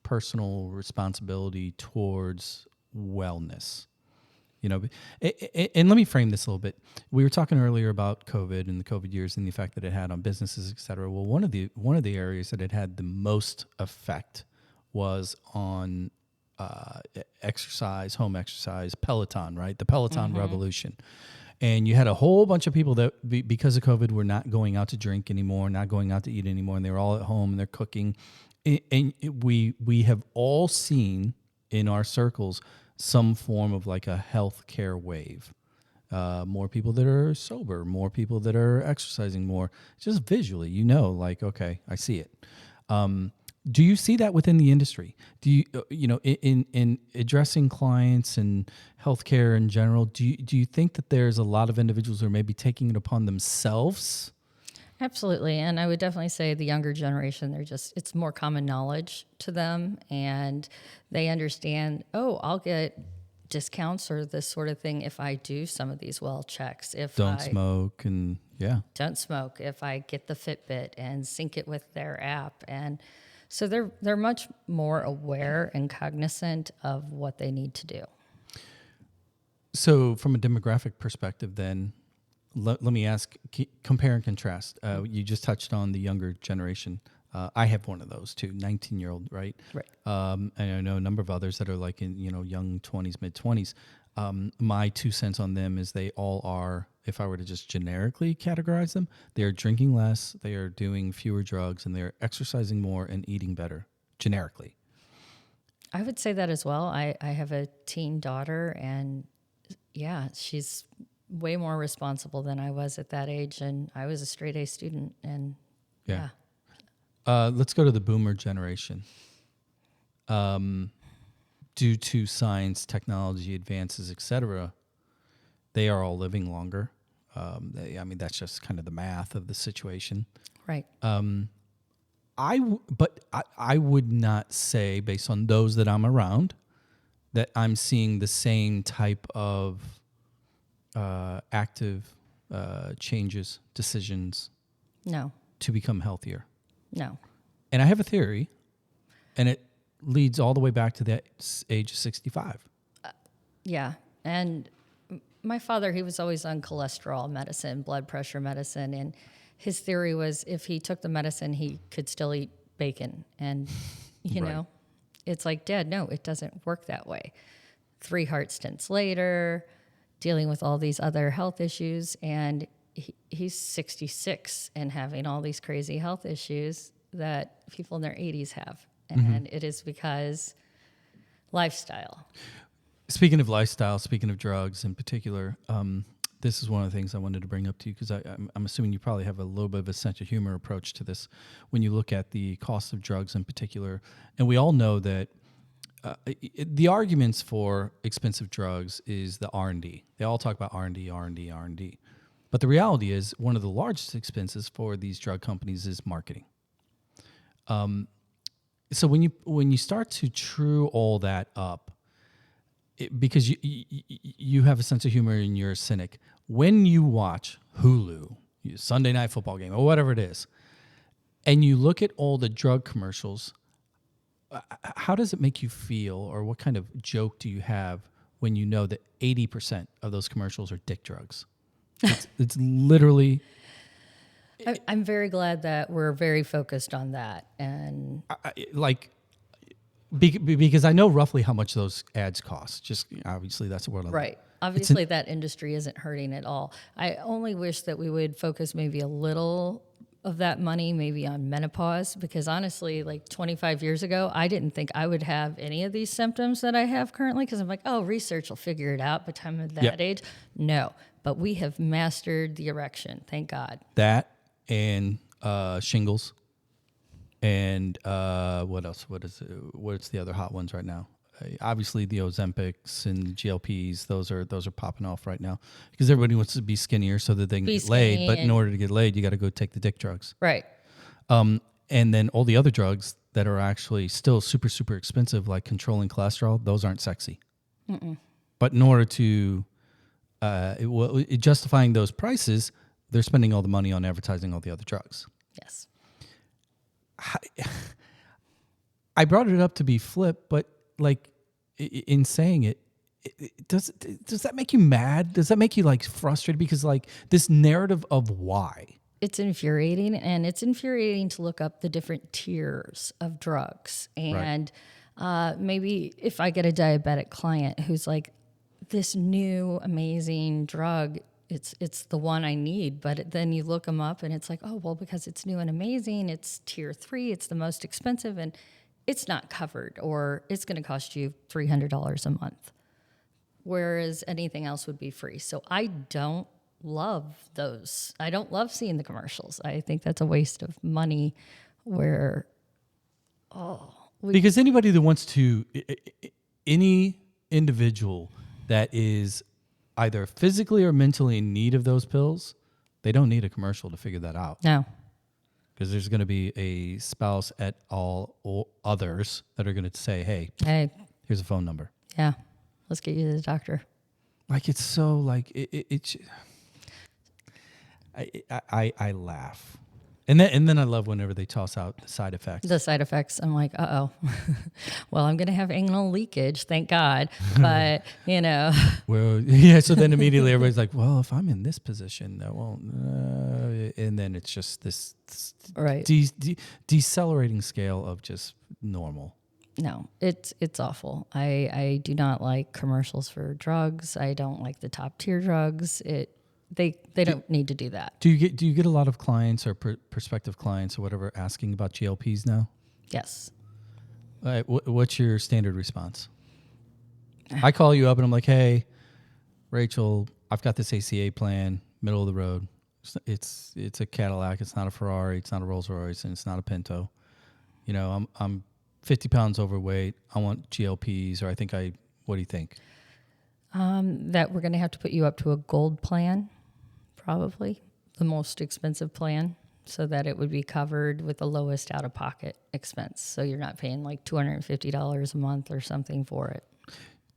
personal responsibility towards wellness? You know, and let me frame this a little bit. We were talking earlier about COVID and the COVID years and the effect that it had on businesses, et cetera. Well, one of the areas that it had the most effect was on exercise, home exercise, Peloton, right? The Peloton revolution. And you had a whole bunch of people that, because of COVID, were not going out to drink anymore, not going out to eat anymore, and they were all at home and they're cooking. And we have all seen in our circles some form of like a healthcare wave. More people that are sober, more people that are exercising more, just visually, you know, like, okay, I see it. Do you see that within the industry? Do you, in addressing clients and healthcare in general, do you think that there's a lot of individuals who are maybe taking it upon themselves? Absolutely. And I would definitely say the younger generation, it's more common knowledge to them, and they understand, oh, I'll get discounts or this sort of thing if I do some of these well checks. If Don't I smoke and yeah. don't smoke, if I get the Fitbit and sync it with their app. And so they're much more aware and cognizant of what they need to do. So from a demographic perspective, then, let me ask, compare and contrast. You just touched on the younger generation. I have one of those too, 19-year-old, right? Right. And I know a number of others that are like in, young 20s, mid 20s. My 2 cents on them is they all are, if I were to just generically categorize them, they are drinking less, they are doing fewer drugs, and they're exercising more and eating better, generically. I would say that as well. I have a teen daughter, and yeah, she's way more responsible than I was at that age, and I was a straight A student, and yeah. Let's go to the boomer generation. Due to science, technology advances, etc., they are all living longer. That's just kind of the math of the situation. Right. I would not say, based on those that I'm around, that I'm seeing the same type of active changes, decisions No. to become healthier. No. And I have a theory, and it leads all the way back to the age of 65. Yeah. And my father, he was always on cholesterol medicine, blood pressure medicine, and his theory was if he took the medicine, he could still eat bacon. And, Right. it's like, Dad, no, it doesn't work that way. 3 heart stents later, dealing with all these other health issues, and he's 66 and having all these crazy health issues that people in their 80s have. And it is because lifestyle. Speaking of lifestyle, speaking of drugs in particular, this is one of the things I wanted to bring up to you because I'm assuming you probably have a little bit of a sense of humor approach to this when you look at the cost of drugs in particular. And we all know that the arguments for expensive drugs is the R&D. They all talk about R&D, R&D, R&D. But the reality is one of the largest expenses for these drug companies is marketing. So when you start to true all that up, because you have a sense of humor and you're a cynic, when you watch Hulu, Sunday Night Football game, or whatever it is, and you look at all the drug commercials, how does it make you feel, or what kind of joke do you have when you know that 80% of those commercials are dick drugs? It's literally... I'm very glad that we're very focused on that. And because I know roughly how much those ads cost. Just obviously that's the world. right. Obviously, that industry isn't hurting at all. I only wish that we would focus maybe a little of that money maybe on menopause, because honestly, like 25 years ago, I didn't think I would have any of these symptoms that I have currently, because I'm like, oh, research will figure it out by the time of that age. No, but we have mastered the erection, thank God. That and shingles. And what else? What's the other hot ones right now? Obviously, the Ozempics and GLPs. Those are popping off right now because everybody wants to be skinnier so that they can get laid. But in order to get laid, you got to go take the dick drugs. Right. And then all the other drugs that are actually still super, super expensive, like controlling cholesterol, those aren't sexy. Mm-mm. But in order to justifying those prices, they're spending all the money on advertising all the other drugs. Yes. I brought it up to be flip, but like in saying it, does that make you mad? Does that make you like frustrated? Because like this narrative of why. It's infuriating, and it's infuriating to look up the different tiers of drugs. And maybe if I get a diabetic client who's like, this new amazing drug, it's the one I need, but then you look them up and it's like, oh, well, because it's new and amazing, it's tier 3, it's the most expensive, and it's not covered, or it's going to cost you $300 a month, whereas anything else would be free. So I don't love those. I don't love seeing the commercials. I think that's a waste of money where Because anybody that wants to, any individual that is either physically or mentally in need of those pills, they don't need a commercial to figure that out. No. Because there's going to be a spouse at all or others that are going to say, hey, here's a phone number. Yeah, let's get you to the doctor. Like, it's so like, I laugh. And then I love whenever they toss out the side effects. The side effects, I'm like, uh-oh. Well, I'm going to have anal leakage, thank God. But, Well, yeah, so then immediately everybody's like, well, if I'm in this position, that won't. And then it's just this right. decelerating scale of just normal. No, it's awful. I do not like commercials for drugs. I don't like the top tier drugs. They don't need to do that. Do you get a lot of clients or prospective clients or whatever asking about GLPs now? Yes. What's your standard response? I call you up and I'm like, hey, Rachel, I've got this ACA plan, middle of the road. It's a Cadillac. It's not a Ferrari. It's not a Rolls Royce, and it's not a Pinto. I'm 50 pounds overweight. I want GLPs, or what do you think? That we're going to have to put you up to a gold plan, probably the most expensive plan, so that it would be covered with the lowest out-of-pocket expense. So you're not paying like $250 a month or something for it.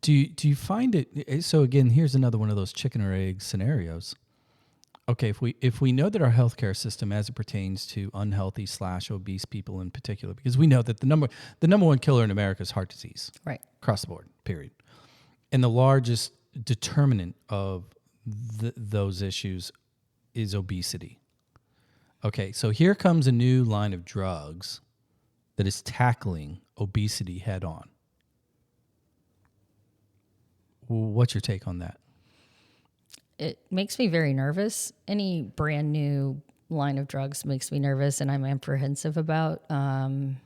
Do you find it? So again, here's another one of those chicken or egg scenarios. Okay, if we know that our healthcare system, as it pertains to unhealthy / obese people in particular, because we know that the number one killer in America is heart disease, right, across the board, period, and the largest determinant of those issues is obesity. Okay, so here comes a new line of drugs that is tackling obesity head on. What's your take on that? It makes me very nervous. Any brand new line of drugs makes me nervous, and I'm apprehensive about, kind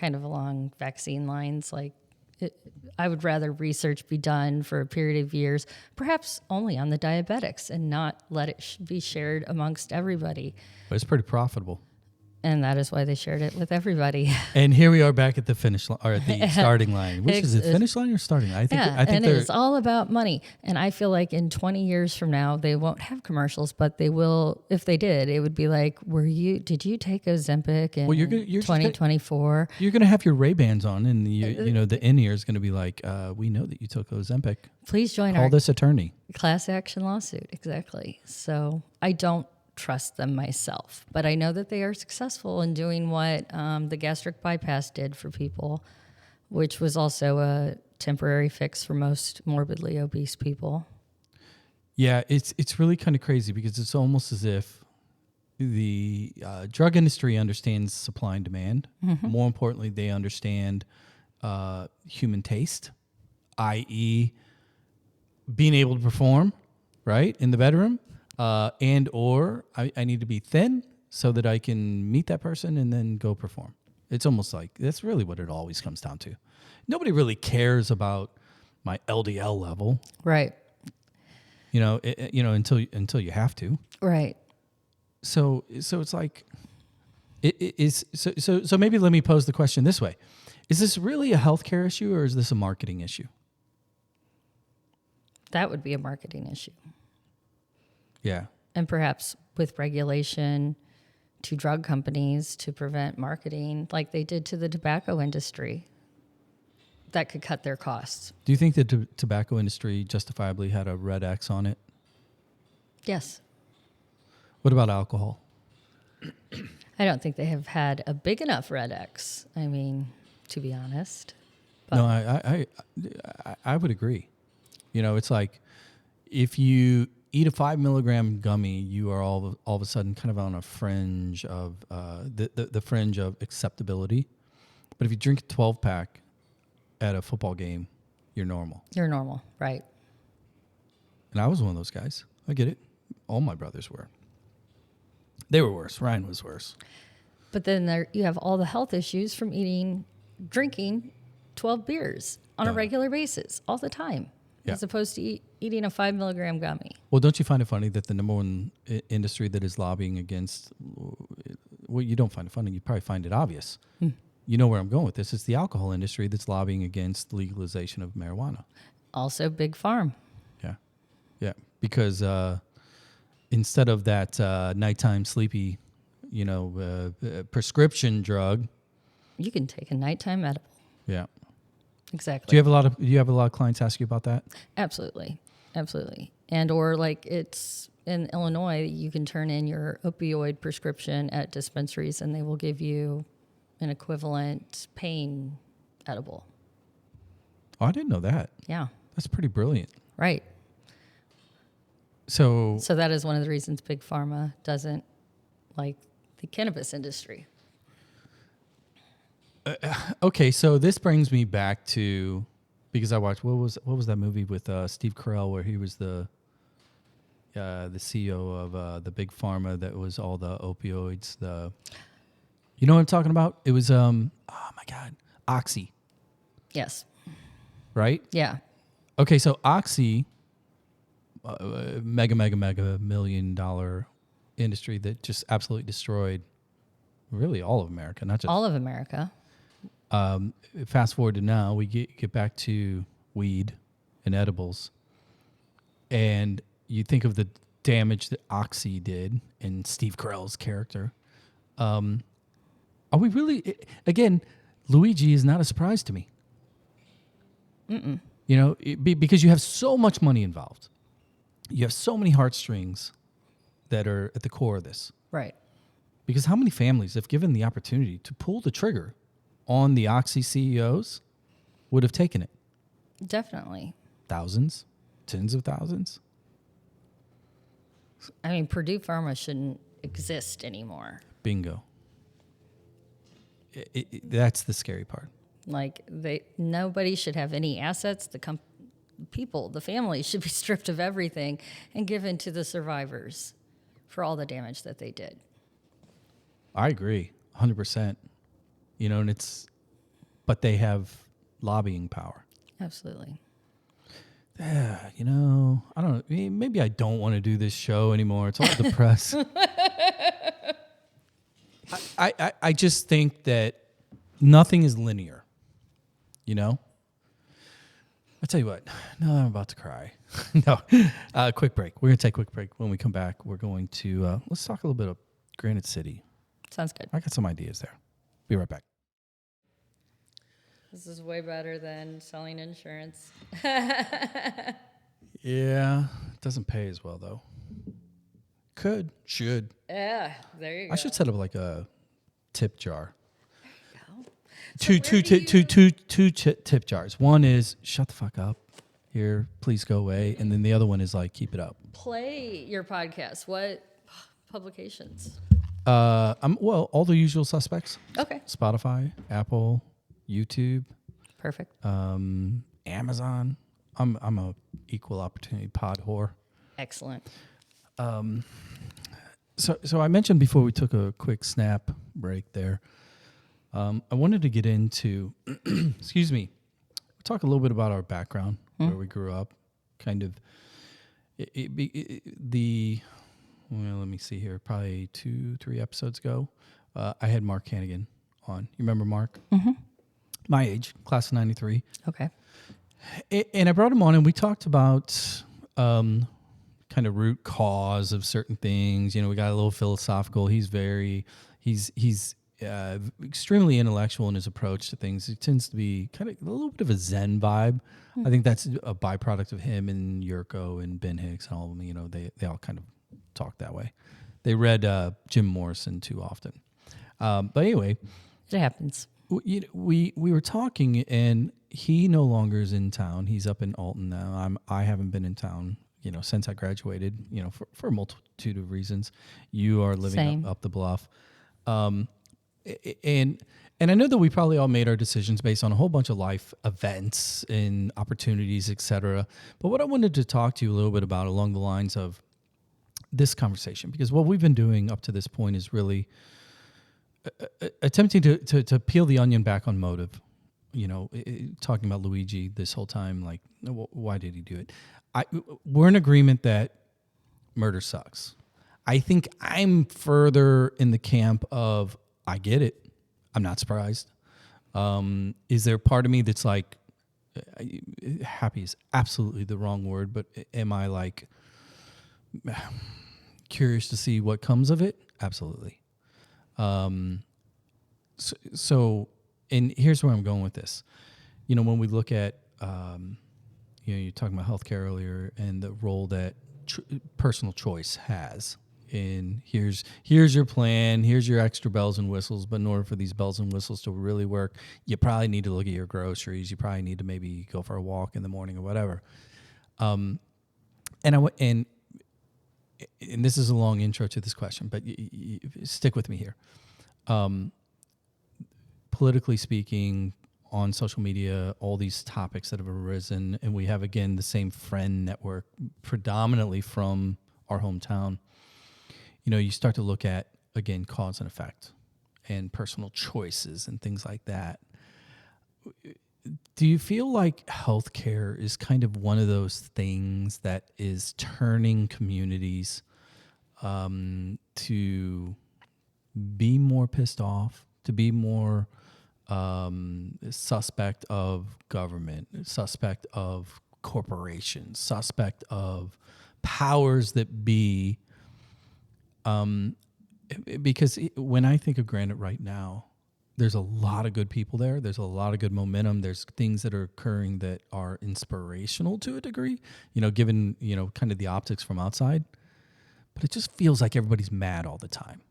of along vaccine lines. I would rather research be done for a period of years, perhaps only on the diabetics, and not let it be shared amongst everybody. But it's pretty profitable. And that is why they shared it with everybody. And here we are back at the finish line, or at the starting line. Which is it, finish line or starting line? I think it's all about money. And I feel like in 20 years from now, they won't have commercials, but they will. If they did, it would be like, did you take Ozempic in 2024? You're going to have your Ray-Bans on, and the in-ear is going to be like, we know that you took Ozempic. Please join Call our this attorney. Class action lawsuit. Exactly. So I don't trust them myself, but I know that they are successful in doing what the gastric bypass did for people, which was also a temporary fix for most morbidly obese people. Yeah, it's really kind of crazy because it's almost as if the drug industry understands supply and demand. Mm-hmm. More importantly, they understand human taste, i.e. being able to perform, right, in the bedroom. Or I need to be thin so that I can meet that person and then go perform. It's almost like that's really what it always comes down to. Nobody really cares about my LDL level, right? Until you have to, right? So it's like it is. So maybe let me pose the question this way: is this really a healthcare issue or is this a marketing issue? That would be a marketing issue. Yeah. And perhaps with regulation to drug companies to prevent marketing like they did to the tobacco industry, that could cut their costs. Do you think the tobacco industry justifiably had a red X on it? Yes. What about alcohol? I don't think they have had a big enough red X. I mean, to be honest. But no, I would agree. It's like if you eat a 5 milligram gummy, you are all of a sudden kind of on a fringe of the fringe of acceptability. But if you drink a 12 pack at a football game, you're normal. You're normal, right? And I was one of those guys. I get it. All my brothers were. They were worse. Ryan was worse. But then you have all the health issues from drinking 12 beers on a regular basis all the time. Yeah. As opposed to eating a 5 milligram gummy. Well, don't you find it funny that the number one industry that is lobbying against, well, you don't find it funny, you probably find it obvious, you know where I'm going with this. It's the alcohol industry that's lobbying against legalization of marijuana. Also, Big Farm. Yeah. Yeah. Because instead of that nighttime sleepy, prescription drug. You can take a nighttime edible. Yeah. Exactly. Do you have a lot of clients ask you about that? Absolutely. Absolutely. And or like it's in Illinois, you can turn in your opioid prescription at dispensaries and they will give you an equivalent pain edible. Oh, I didn't know that. Yeah. That's pretty brilliant. Right. So that is one of the reasons Big Pharma doesn't like the cannabis industry. Okay, so this brings me back to, because I watched, what was that movie with Steve Carell where he was the CEO of the Big Pharma that was all the opioids. You know what I'm talking about? It was oh my God, Oxy. Yes. Right? Yeah. Okay, so Oxy, mega $1 million industry that just absolutely destroyed really all of America, not just all of America. Fast forward to now, we get back to weed and edibles, and you think of the damage that Oxy did in Steve Carell's character. Are we really? Again, Luigi is not a surprise to me. Mm-mm. Because you have so much money involved. You have so many heartstrings that are at the core of this. Right. Because how many families, if given the opportunity to pull the trigger on the Oxy CEOs, would have taken it? Definitely. Thousands, tens of thousands. I mean, Purdue Pharma shouldn't exist anymore. Bingo. That's the scary part. Like nobody should have any assets. The family should be stripped of everything and given to the survivors for all the damage that they did. I agree, 100%. But they have lobbying power. Absolutely. Yeah, I don't know. Maybe I don't want to do this show anymore. It's all the press. I just think that nothing is linear. I tell you what. No, I'm about to cry. No. Quick break. We're going to take a quick break. When we come back, we're going to let's talk a little bit of Granite City. Sounds good. I got some ideas there. Be right back. This is way better than selling insurance. Yeah, it doesn't pay as well though. Should. Yeah, there you go. I should set up like a tip jar. So two tip jars. One is shut the fuck up. Here, please go away. And then the other one is like keep it up. Play your podcast. What publications? All the usual suspects. Okay. Spotify, Apple, YouTube. Perfect. Amazon. I'm a equal opportunity pod whore. Excellent. So I mentioned before we took a quick snap break there. I wanted to get into, excuse me, talk a little bit about our background, where we grew up, kind of. Let me see here. Probably 2-3 episodes ago, I had Mark Hannigan on. You remember Mark? Mm-hmm. My age, class of 93. Okay. And I brought him on, and we talked about kind of root cause of certain things. We got a little philosophical. He's extremely intellectual in his approach to things. It tends to be kind of a little bit of a Zen vibe. I think that's a byproduct of him and Yurko and Ben Hicks and all of them. They all kind of talk that way. They read Jim Morrison too often. But anyway, it happens. We were talking, and he no longer is in town. He's up in Alton now. I haven't been in town, since I graduated. For a multitude of reasons. You are living up the bluff, and I know that we probably all made our decisions based on a whole bunch of life events and opportunities, etc. But what I wanted to talk to you a little bit about along the lines of this conversation, because what we've been doing up to this point is really attempting to peel the onion back on motive. Talking about Luigi this whole time, like, why did he do it? We're in agreement that murder sucks. I think I'm further in the camp of, I get it. I'm not surprised. Is there a part of me that's like, happy is absolutely the wrong word, but am I like curious to see what comes of it? Absolutely. So, and here's where I'm going with this. When we look at, you're talking about healthcare earlier and the role that personal choice has. And here's your plan. Here's your extra bells and whistles. But in order for these bells and whistles to really work, you probably need to look at your groceries. You probably need to maybe go for a walk in the morning or whatever. And this is a long intro to this question, but stick with me here. Politically speaking, on social media, all these topics that have arisen, and we have, again, the same friend network predominantly from our hometown. You start to look at, again, cause and effect and personal choices and things like that. Do you feel like healthcare is kind of one of those things that is turning communities to be more pissed off, to be more suspect of government, suspect of corporations, suspect of powers that be? Because when I think of Granite right now, there's a lot of good people there. There's a lot of good momentum. There's things that are occurring that are inspirational to a degree, given, kind of the optics from outside. But it just feels like everybody's mad all the time.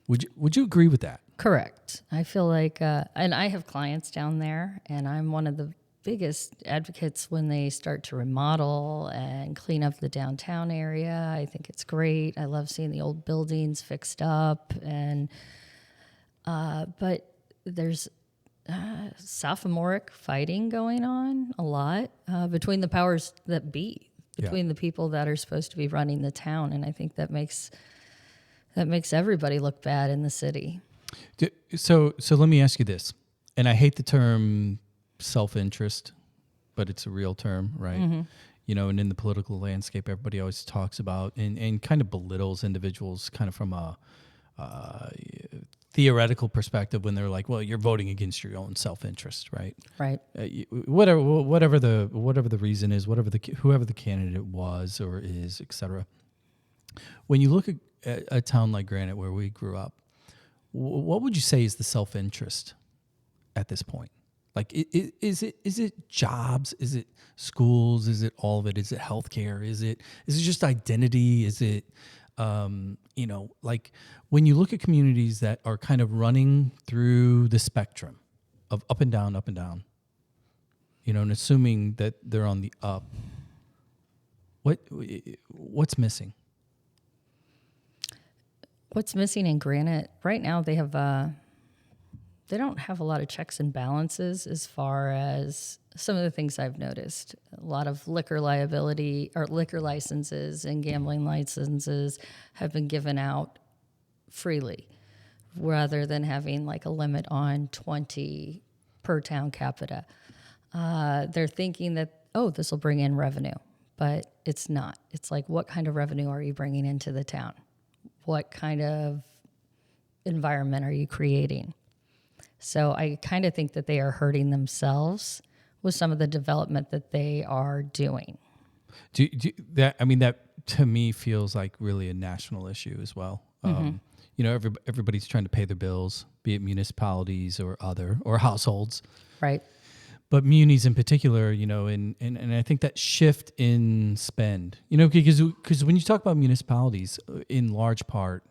Would you agree with that? Correct. I feel like, and I have clients down there, and I'm one of the biggest advocates when they start to remodel and clean up the downtown area. I think it's great. I love seeing the old buildings fixed up, and but there's sophomoric fighting going on a lot between the powers that be, between the people that are supposed to be running the town, and I think that makes everybody look bad in the city. So let me ask you this, and I hate the term self-interest, but it's a real term, right? Mm-hmm. And in the political landscape, everybody always talks about and kind of belittles individuals kind of from a theoretical perspective when they're like, well, you're voting against your own self-interest, right? Right. Whatever the reason is, whoever the candidate was or is, et cetera. When you look at a town like Granite where we grew up, what would you say is the self-interest at this point? Like, is it jobs? Is it schools? Is it all of it? Is it healthcare? Is it just identity? Is it, like when you look at communities that are kind of running through the spectrum of up and down, and assuming that they're on the up, what's missing? What's missing in Granite right now? They have they don't have a lot of checks and balances as far as some of the things I've noticed. A lot of liquor liability or liquor licenses and gambling licenses have been given out freely, rather than having like a limit on 20 per town capita. They're thinking that, this will bring in revenue, but it's not. It's like, what kind of revenue are you bringing into the town? What kind of environment are you creating? So I kind of think that they are hurting themselves with some of the development that they are doing. That to me feels like really a national issue as well. Mm-hmm. Everybody's trying to pay their bills, be it municipalities or households. Right. But munis in particular, and I think that shift in spend, because when you talk about municipalities, in large part,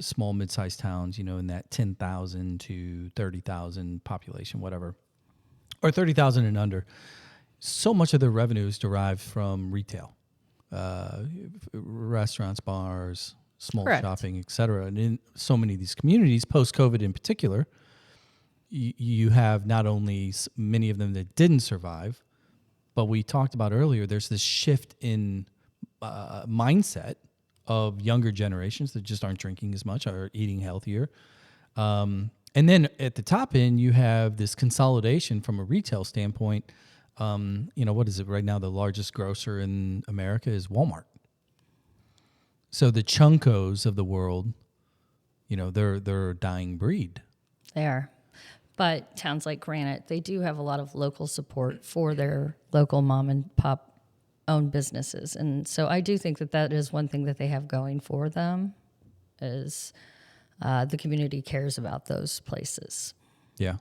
small, mid-sized towns, in that 10,000 to 30,000 population, whatever, or 30,000 and under, so much of their revenue is derived from retail, restaurants, bars, small Correct. shopping, et cetera. And in so many of these communities, post-COVID in particular, you have not only many of them that didn't survive, but we talked about earlier, there's this shift in mindset of younger generations that just aren't drinking as much or eating healthier. And then at the top end, you have this consolidation from a retail standpoint. What is it right now? The largest grocer in America is Walmart. So the Chunkos of the world, they're a dying breed. They are. But towns like Granite, they do have a lot of local support for their local mom and pop owned businesses. And so I do think that that is one thing that they have going for them is the community cares about those places. Yeah.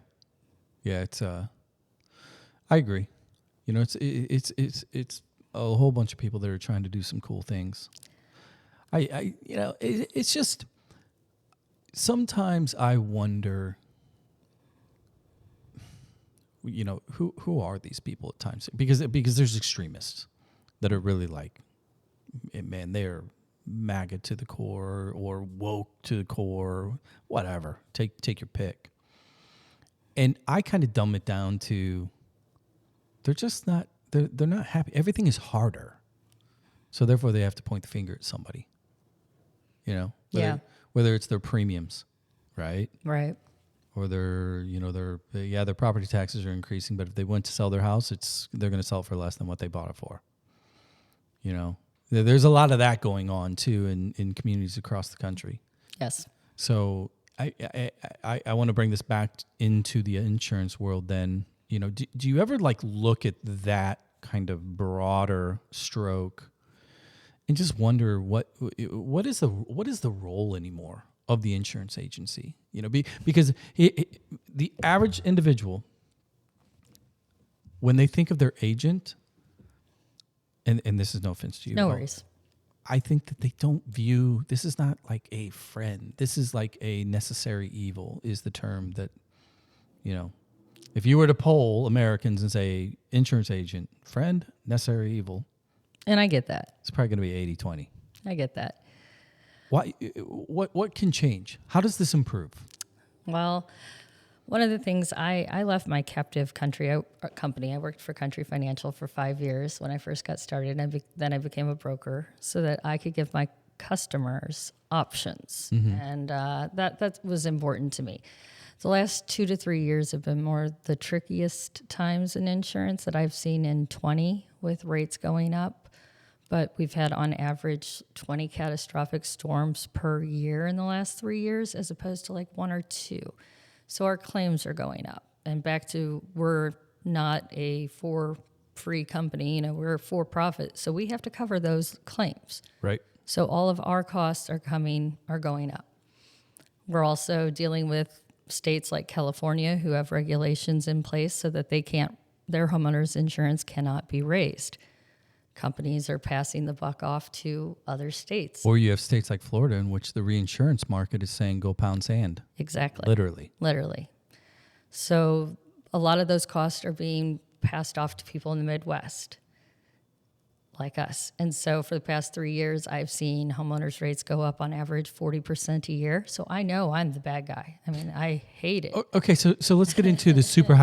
Yeah, it's I agree. You know, it's a whole bunch of people that are trying to do some cool things. It's just sometimes I wonder, you know, who are these people at times? Because there's extremists that are really like, man, they're MAGA to the core or woke to the core, whatever. Take your pick. And I kind of dumb it down to they're just not they're not happy. Everything is harder. So therefore they have to point the finger at somebody. You know? Whether it's their premiums, right? Right. Or their property taxes are increasing, but if they went to sell their house, they're going to sell it for less than what they bought it for. You know? There's a lot of that going on too in communities across the country. Yes. So I want to bring this back into the insurance world then. You know, do you ever like look at that kind of broader stroke and just wonder what is the role anymore of the insurance agency? You know, because the average individual, when they think of their agent, and this is no offense to you. No worries. I think that they don't view, this is not like a friend. This is like a necessary evil is the term that, you know, if you were to poll Americans and say insurance agent, friend, necessary evil. And I get that. It's probably going to be 80-20. I get that. Why? What can change? How does this improve? Well, one of the things I left my captive company. I worked for Country Financial for 5 years when I first got started, and then I became a broker so that I could give my customers options, and that was important to me. The last 2 to 3 years have been more the trickiest times in insurance that I've seen in 20 with rates going up. But we've had on average 20 catastrophic storms per year in the last 3 years as opposed to like 1 or 2. So our claims are going up. And back to we're not a for-free company, you know, we're a for-profit. So we have to cover those claims. Right. So all of our costs are going up. We're also dealing with states like California who have regulations in place so that their homeowners insurance cannot be raised. Companies are passing the buck off to other states. Or you have states like Florida in which the reinsurance market is saying go pound sand. Exactly. Literally. So a lot of those costs are being passed off to people in the Midwest like us. And so for the past 3 years, I've seen homeowners rates go up on average 40% a year. So I know I'm the bad guy. I mean, I hate it. Okay, so let's get into the super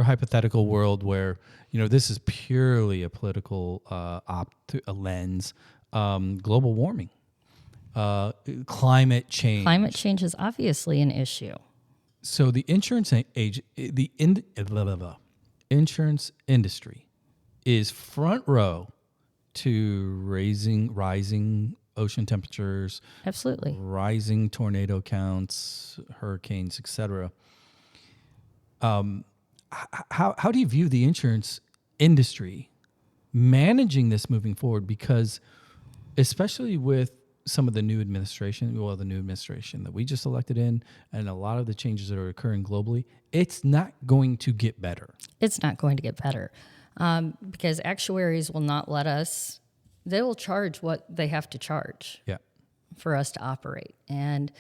hypothetical world where, you know, this is purely a political a lens. Global warming, climate change. Climate change is obviously an issue. So the insurance insurance industry is front row to rising ocean temperatures, Absolutely, rising tornado counts, hurricanes, etc. How do you view the insurance industry managing this moving forward? Because especially with some of the new administration that we just elected in, and a lot of the changes that are occurring globally, it's not going to get better. It's not going to get better. Because actuaries will not let us, they will charge what they have to charge for us to operate. And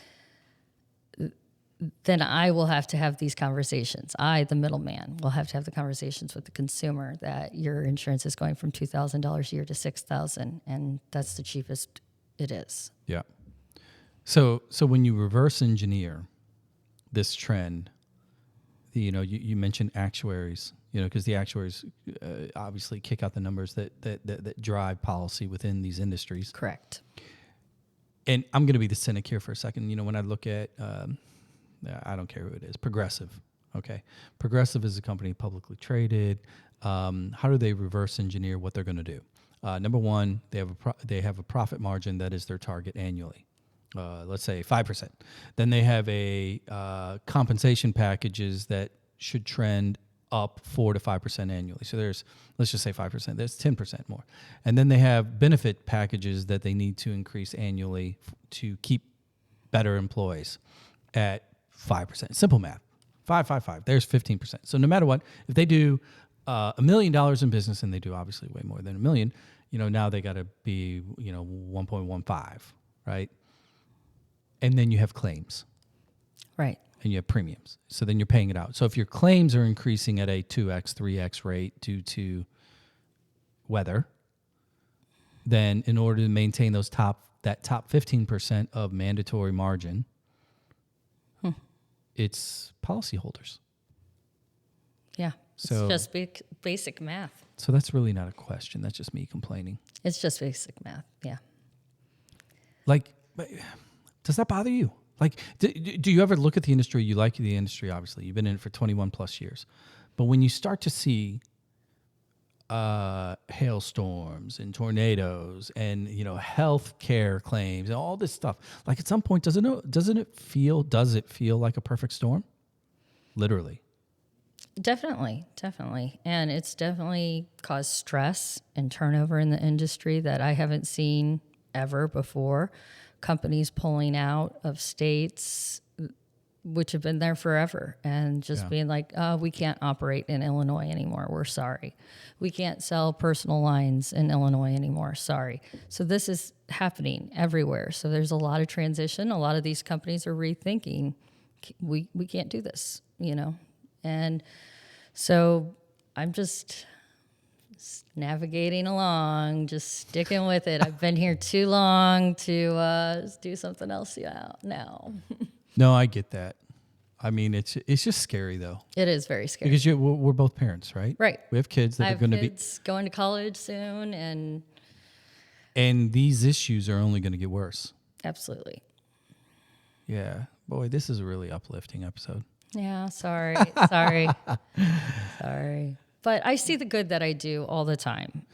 then I will have to have these conversations. I, the middleman, will have to have the conversations with the consumer that your insurance is going from $2,000 a year to $6,000, and that's the cheapest it is. Yeah. So when you reverse engineer this trend, you know, you mentioned actuaries. You know, because the actuaries obviously kick out the numbers that drive policy within these industries. Correct. And I'm going to be the cynic here for a second. You know, when I look at, I don't care who it is, Progressive. Okay, Progressive is a company publicly traded. How do they reverse engineer what they're going to do? Number one, they have a profit margin that is their target annually. let's say 5%. Then they have a compensation packages that should trend up 4 to 5% annually. So there's, let's just say 5%. There's 10% more. And then they have benefit packages that they need to increase annually to keep better employees at 5%. Simple math. 5, 5, 5. There's 15%. So no matter what, if they do $1 million in business, and they do obviously way more than $1 million, now they got to be, 1.15, right? And then you have claims. Right. And you have premiums. So then you're paying it out. So if your claims are increasing at a 2x, 3x rate due to weather, then in order to maintain that top 15% of mandatory margin, it's policyholders. Yeah. So, it's just basic math. So that's really not a question. That's just me complaining. It's just basic math. Yeah. Like, does that bother you? Like, do you ever look at the industry? You like the industry, obviously. You've been in it for 21 plus years. But when you start to see hailstorms and tornadoes and, health care claims and all this stuff, like at some point, does it feel like a perfect storm? Literally. Definitely. And it's definitely caused stress and turnover in the industry that I haven't seen ever before. Companies pulling out of states which have been there forever and just being like, we can't operate in Illinois anymore. We're sorry. We can't sell personal lines in Illinois anymore. Sorry. So this is happening everywhere. So there's a lot of transition. A lot of these companies are rethinking, we can't do this, And so I'm just navigating along, just sticking with it. I've been here too long to do something else now. No, I get that. I mean, it's just scary though. It is very scary because we're both parents, right? Right. We have kids that are going to be going to college soon, and these issues are only going to get worse. Absolutely. Yeah, boy, this is a really uplifting episode. Yeah, sorry. But I see the good that I do all the time,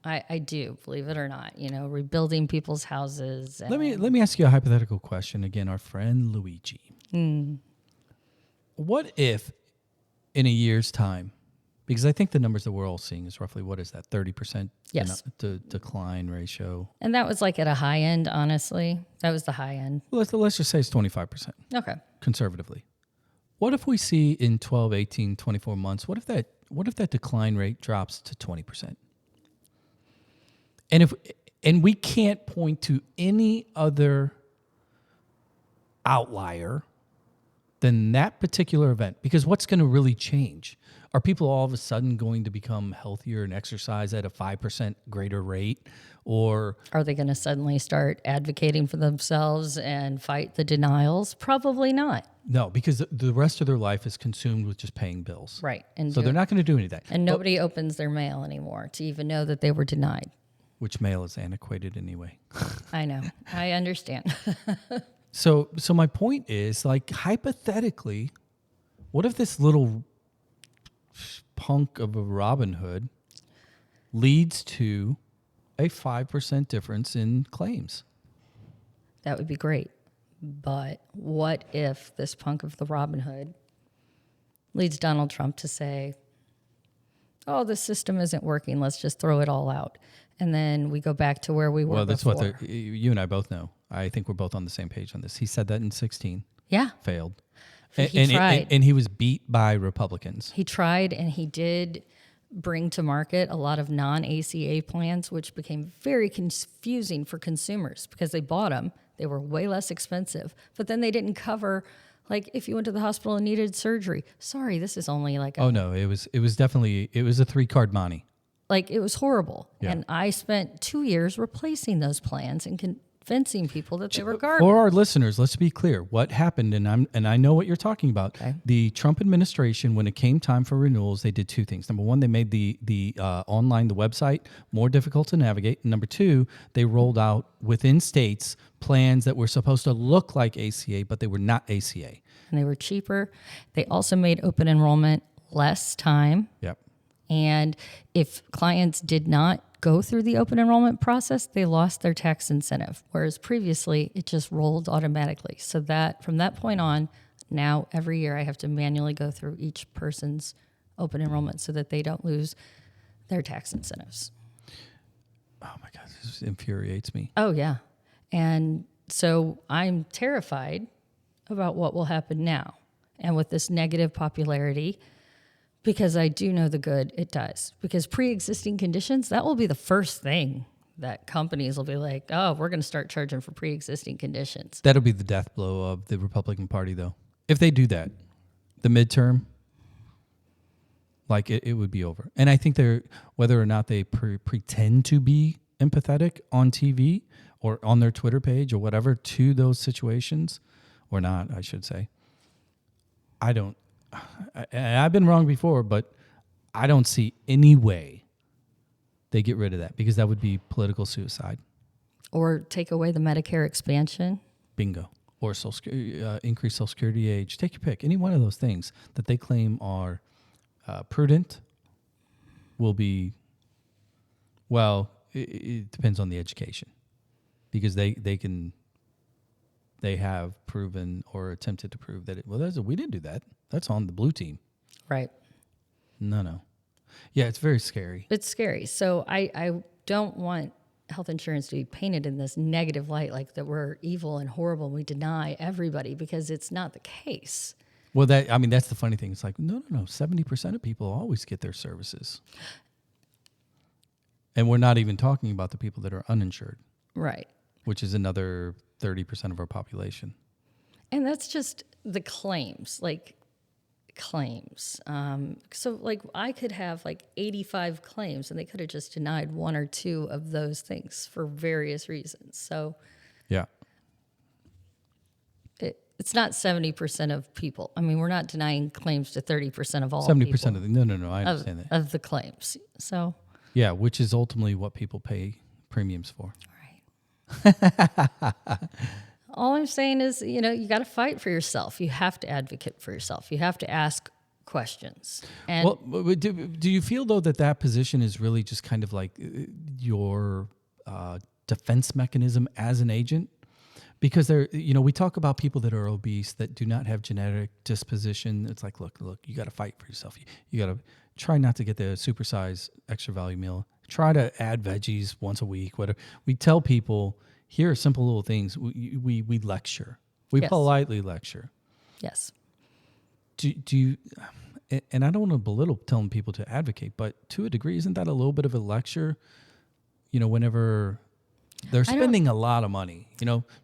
I do, believe it or not, rebuilding people's houses. Let me ask you a hypothetical question again, our friend Luigi. What if in a year's time, because I think the numbers that we're all seeing is roughly, what is that, 30% yes. decline ratio? And that was like at a high end, honestly. That was the high end. Well, let's just say it's 25%. Okay. Conservatively. What if we see in 12, 18, 24 months, what if that decline rate drops to 20%? And we can't point to any other outlier than that particular event, because what's going to really change? Are people all of a sudden going to become healthier and exercise at a 5% greater rate? Or are they going to suddenly start advocating for themselves and fight the denials? Probably not. No, because the rest of their life is consumed with just paying bills. Right. And so they're not going to do anything. And nobody opens their mail anymore to even know that they were denied. Which mail is antiquated anyway. I know. I understand. So my point is, like, hypothetically, what if this little punk of a Robin Hood leads to a 5% difference in claims? That would be great. But what if this punk of the Robin Hood leads Donald Trump to say, oh, the system isn't working, let's just throw it all out. And then we go back to where we were before. Well, that's what you and I both know. I think we're both on the same page on this. He said that in 2016. Yeah. Failed. He tried. And he was beat by Republicans. He tried, and he did bring to market a lot of non-ACA plans, which became very confusing for consumers because they bought them. They were way less expensive, but then they didn't cover, like, if you went to the hospital and needed surgery. Sorry, this is only like Oh, no, it was definitely a 3-card money. Like, it was horrible. Yeah. And I spent 2 years replacing those plans and convincing people that they were garbage. For our listeners, let's be clear. What happened, and I know what you're talking about. Okay. The Trump administration, when it came time for renewals, they did two things. Number one, they made the online, the website, more difficult to navigate. And number two, they rolled out within states plans that were supposed to look like ACA, but they were not ACA. And they were cheaper. They also made open enrollment less time. Yep. And if clients did not go through the open enrollment process, they lost their tax incentive, whereas previously it just rolled automatically. So that from that point on, now every year I have to manually go through each person's open enrollment so that they don't lose their tax incentives. Oh my God, this infuriates me. Oh, yeah. And so I'm terrified about what will happen now and with this negative popularity, because I do know the good it does. Because pre-existing conditions, that will be the first thing that companies will be like, oh, we're going to start charging for pre-existing conditions. That'll be the death blow of the Republican Party, though. If they do that, the midterm, like it would be over. And I think whether or not they pretend to be empathetic on TV or on their Twitter page or whatever to those situations, or not, I should say, I've been wrong before, but I don't see any way they get rid of that, because that would be political suicide. Or take away the Medicare expansion. Bingo. Or increase Social Security age. Take your pick. Any one of those things that they claim are prudent will be, well, it depends on the education, because they have proven or attempted to prove that we didn't do that. That's on the blue team. Right. No. Yeah, it's very scary. It's scary. So I don't want health insurance to be painted in this negative light, like that we're evil and horrible and we deny everybody, because it's not the case. Well, that's the funny thing. It's like, no. 70% of people always get their services. And we're not even talking about the people that are uninsured. Right. Which is another 30% of our population. And that's just the claims. So I could have 85 claims and they could have just denied one or two of those things for various reasons. So yeah, it's not 70% of people. I mean, we're not denying claims to 30% of all 70% people of the, no, I understand that. Of the claims. So yeah, which is ultimately what people pay premiums for. Right. All I'm saying is, you got to fight for yourself. You have to advocate for yourself. You have to ask questions. And well, do you feel, though, that position is really just kind of like your defense mechanism as an agent? Because we talk about people that are obese that do not have genetic disposition. It's like, look, you got to fight for yourself. You got to try not to get the supersized extra value meal. Try to add veggies once a week, whatever. We tell people, here are simple little things. We lecture. We politely lecture. Yes. Do you, and I don't want to belittle telling people to advocate, but to a degree, isn't that a little bit of a lecture? Whenever they're spending a lot of money.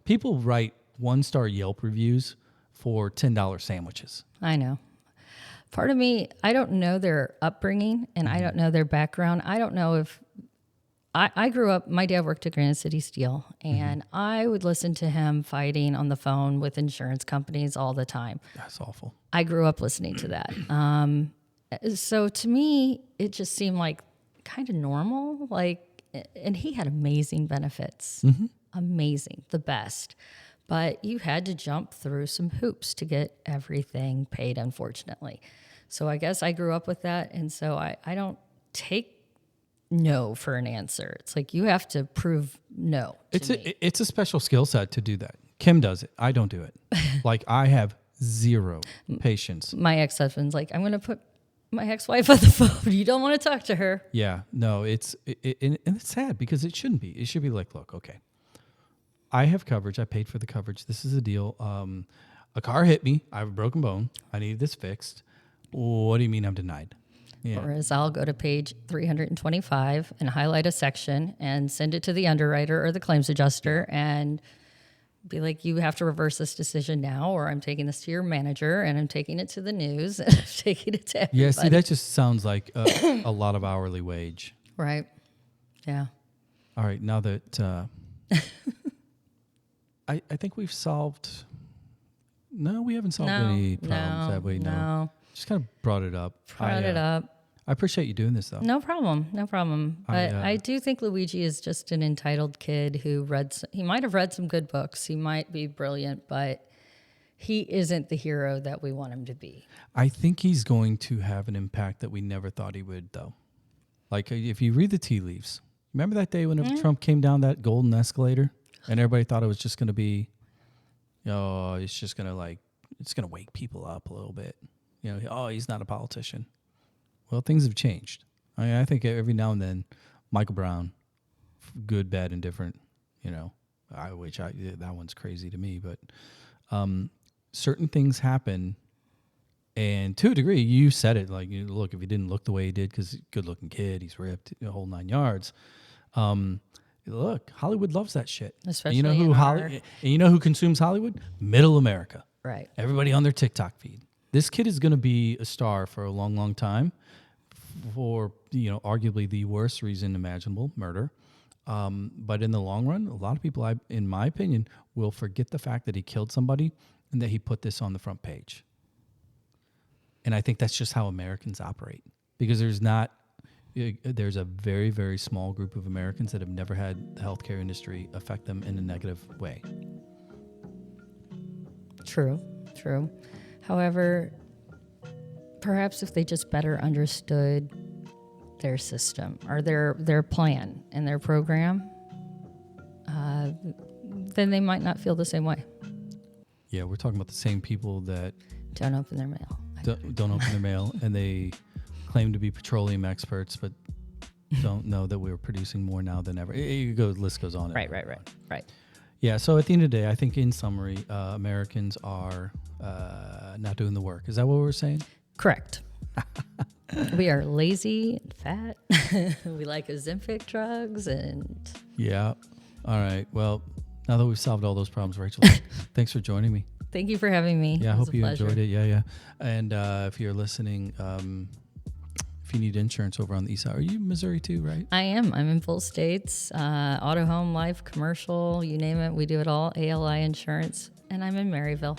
People write 1-star Yelp reviews for $10 sandwiches. I know. Part of me, I don't know their upbringing and I don't know their background. I don't know if I grew up, my dad worked at Granite City Steel, and I would listen to him fighting on the phone with insurance companies all the time. That's awful. I grew up listening to that. So to me, it just seemed like kind of normal. And he had amazing benefits. Amazing, the best. But you had to jump through some hoops to get everything paid, unfortunately. So I guess I grew up with that, and so I don't take no for an answer. It's like you have to prove no. It's a special skill set to do that. Kim does it. I don't do it. I have zero patience. My ex-husband's like, I'm going to put my ex-wife on the phone. You don't want to talk to her. Yeah, no, and it's sad because it shouldn't be. It should be like, look, okay, I have coverage. I paid for the coverage. This is a deal. A car hit me. I have a broken bone. I need this fixed. What do you mean I'm denied? Yeah. Whereas I'll go to page 325 and highlight a section and send it to the underwriter or the claims adjuster and be like, you have to reverse this decision now, or I'm taking this to your manager and I'm taking it to the news and I'm taking it to everybody. Yeah, see, that just sounds like a lot of hourly wage. Right. Yeah. All right, now that I think we've solved... No, we haven't solved any problems, have we? No. Just kind of brought it up. I appreciate you doing this, though. No problem. But I do think Luigi is just an entitled kid who he might have read some good books. He might be brilliant, but he isn't the hero that we want him to be. I think he's going to have an impact that we never thought he would, though. Like, if you read the tea leaves, remember that day whenever Trump came down that golden escalator and everybody thought it was just going to be, it's just going to it's going to wake people up a little bit. He's not a politician. Well, things have changed. I think every now and then, Michael Brown, good, bad, and different, that one's crazy to me, but certain things happen. And to a degree, you said it, look, if he didn't look the way he did, because good-looking kid, he's ripped, the whole 9 yards. Look, Hollywood loves that shit. Especially and you know who consumes Hollywood? Middle America. Right. Everybody on their TikTok feed. This kid is going to be a star for a long, long time for, arguably the worst reason imaginable, murder. But in the long run, a lot of people, in my opinion, will forget the fact that he killed somebody and that he put this on the front page. And I think that's just how Americans operate, because there's a very, very small group of Americans that have never had the healthcare industry affect them in a negative way. True. However, perhaps if they just better understood their system or their plan and their program, then they might not feel the same way. Yeah, we're talking about the same people that don't open their mail. Don't open their mail, and they claim to be petroleum experts, but don't know that we're producing more now than ever. List goes on. Right. Yeah, so at the end of the day, I think in summary, Americans are not doing the work. Is that what we're saying? Correct. We are lazy and fat. We like Ozempic drugs and... Yeah. All right. Well, now that we've solved all those problems, Rachel, thanks for joining me. Thank you for having me. Yeah, I hope you enjoyed it. Yeah. And if you're listening, if you need insurance over on the east side, are you in Missouri too, right? I am. I'm in full states. Auto, home, life, commercial, you name it. We do it all. ALI insurance. And I'm in Maryville.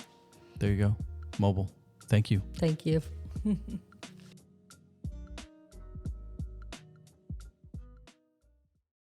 There you go. Mobile. Thank you. Thank you.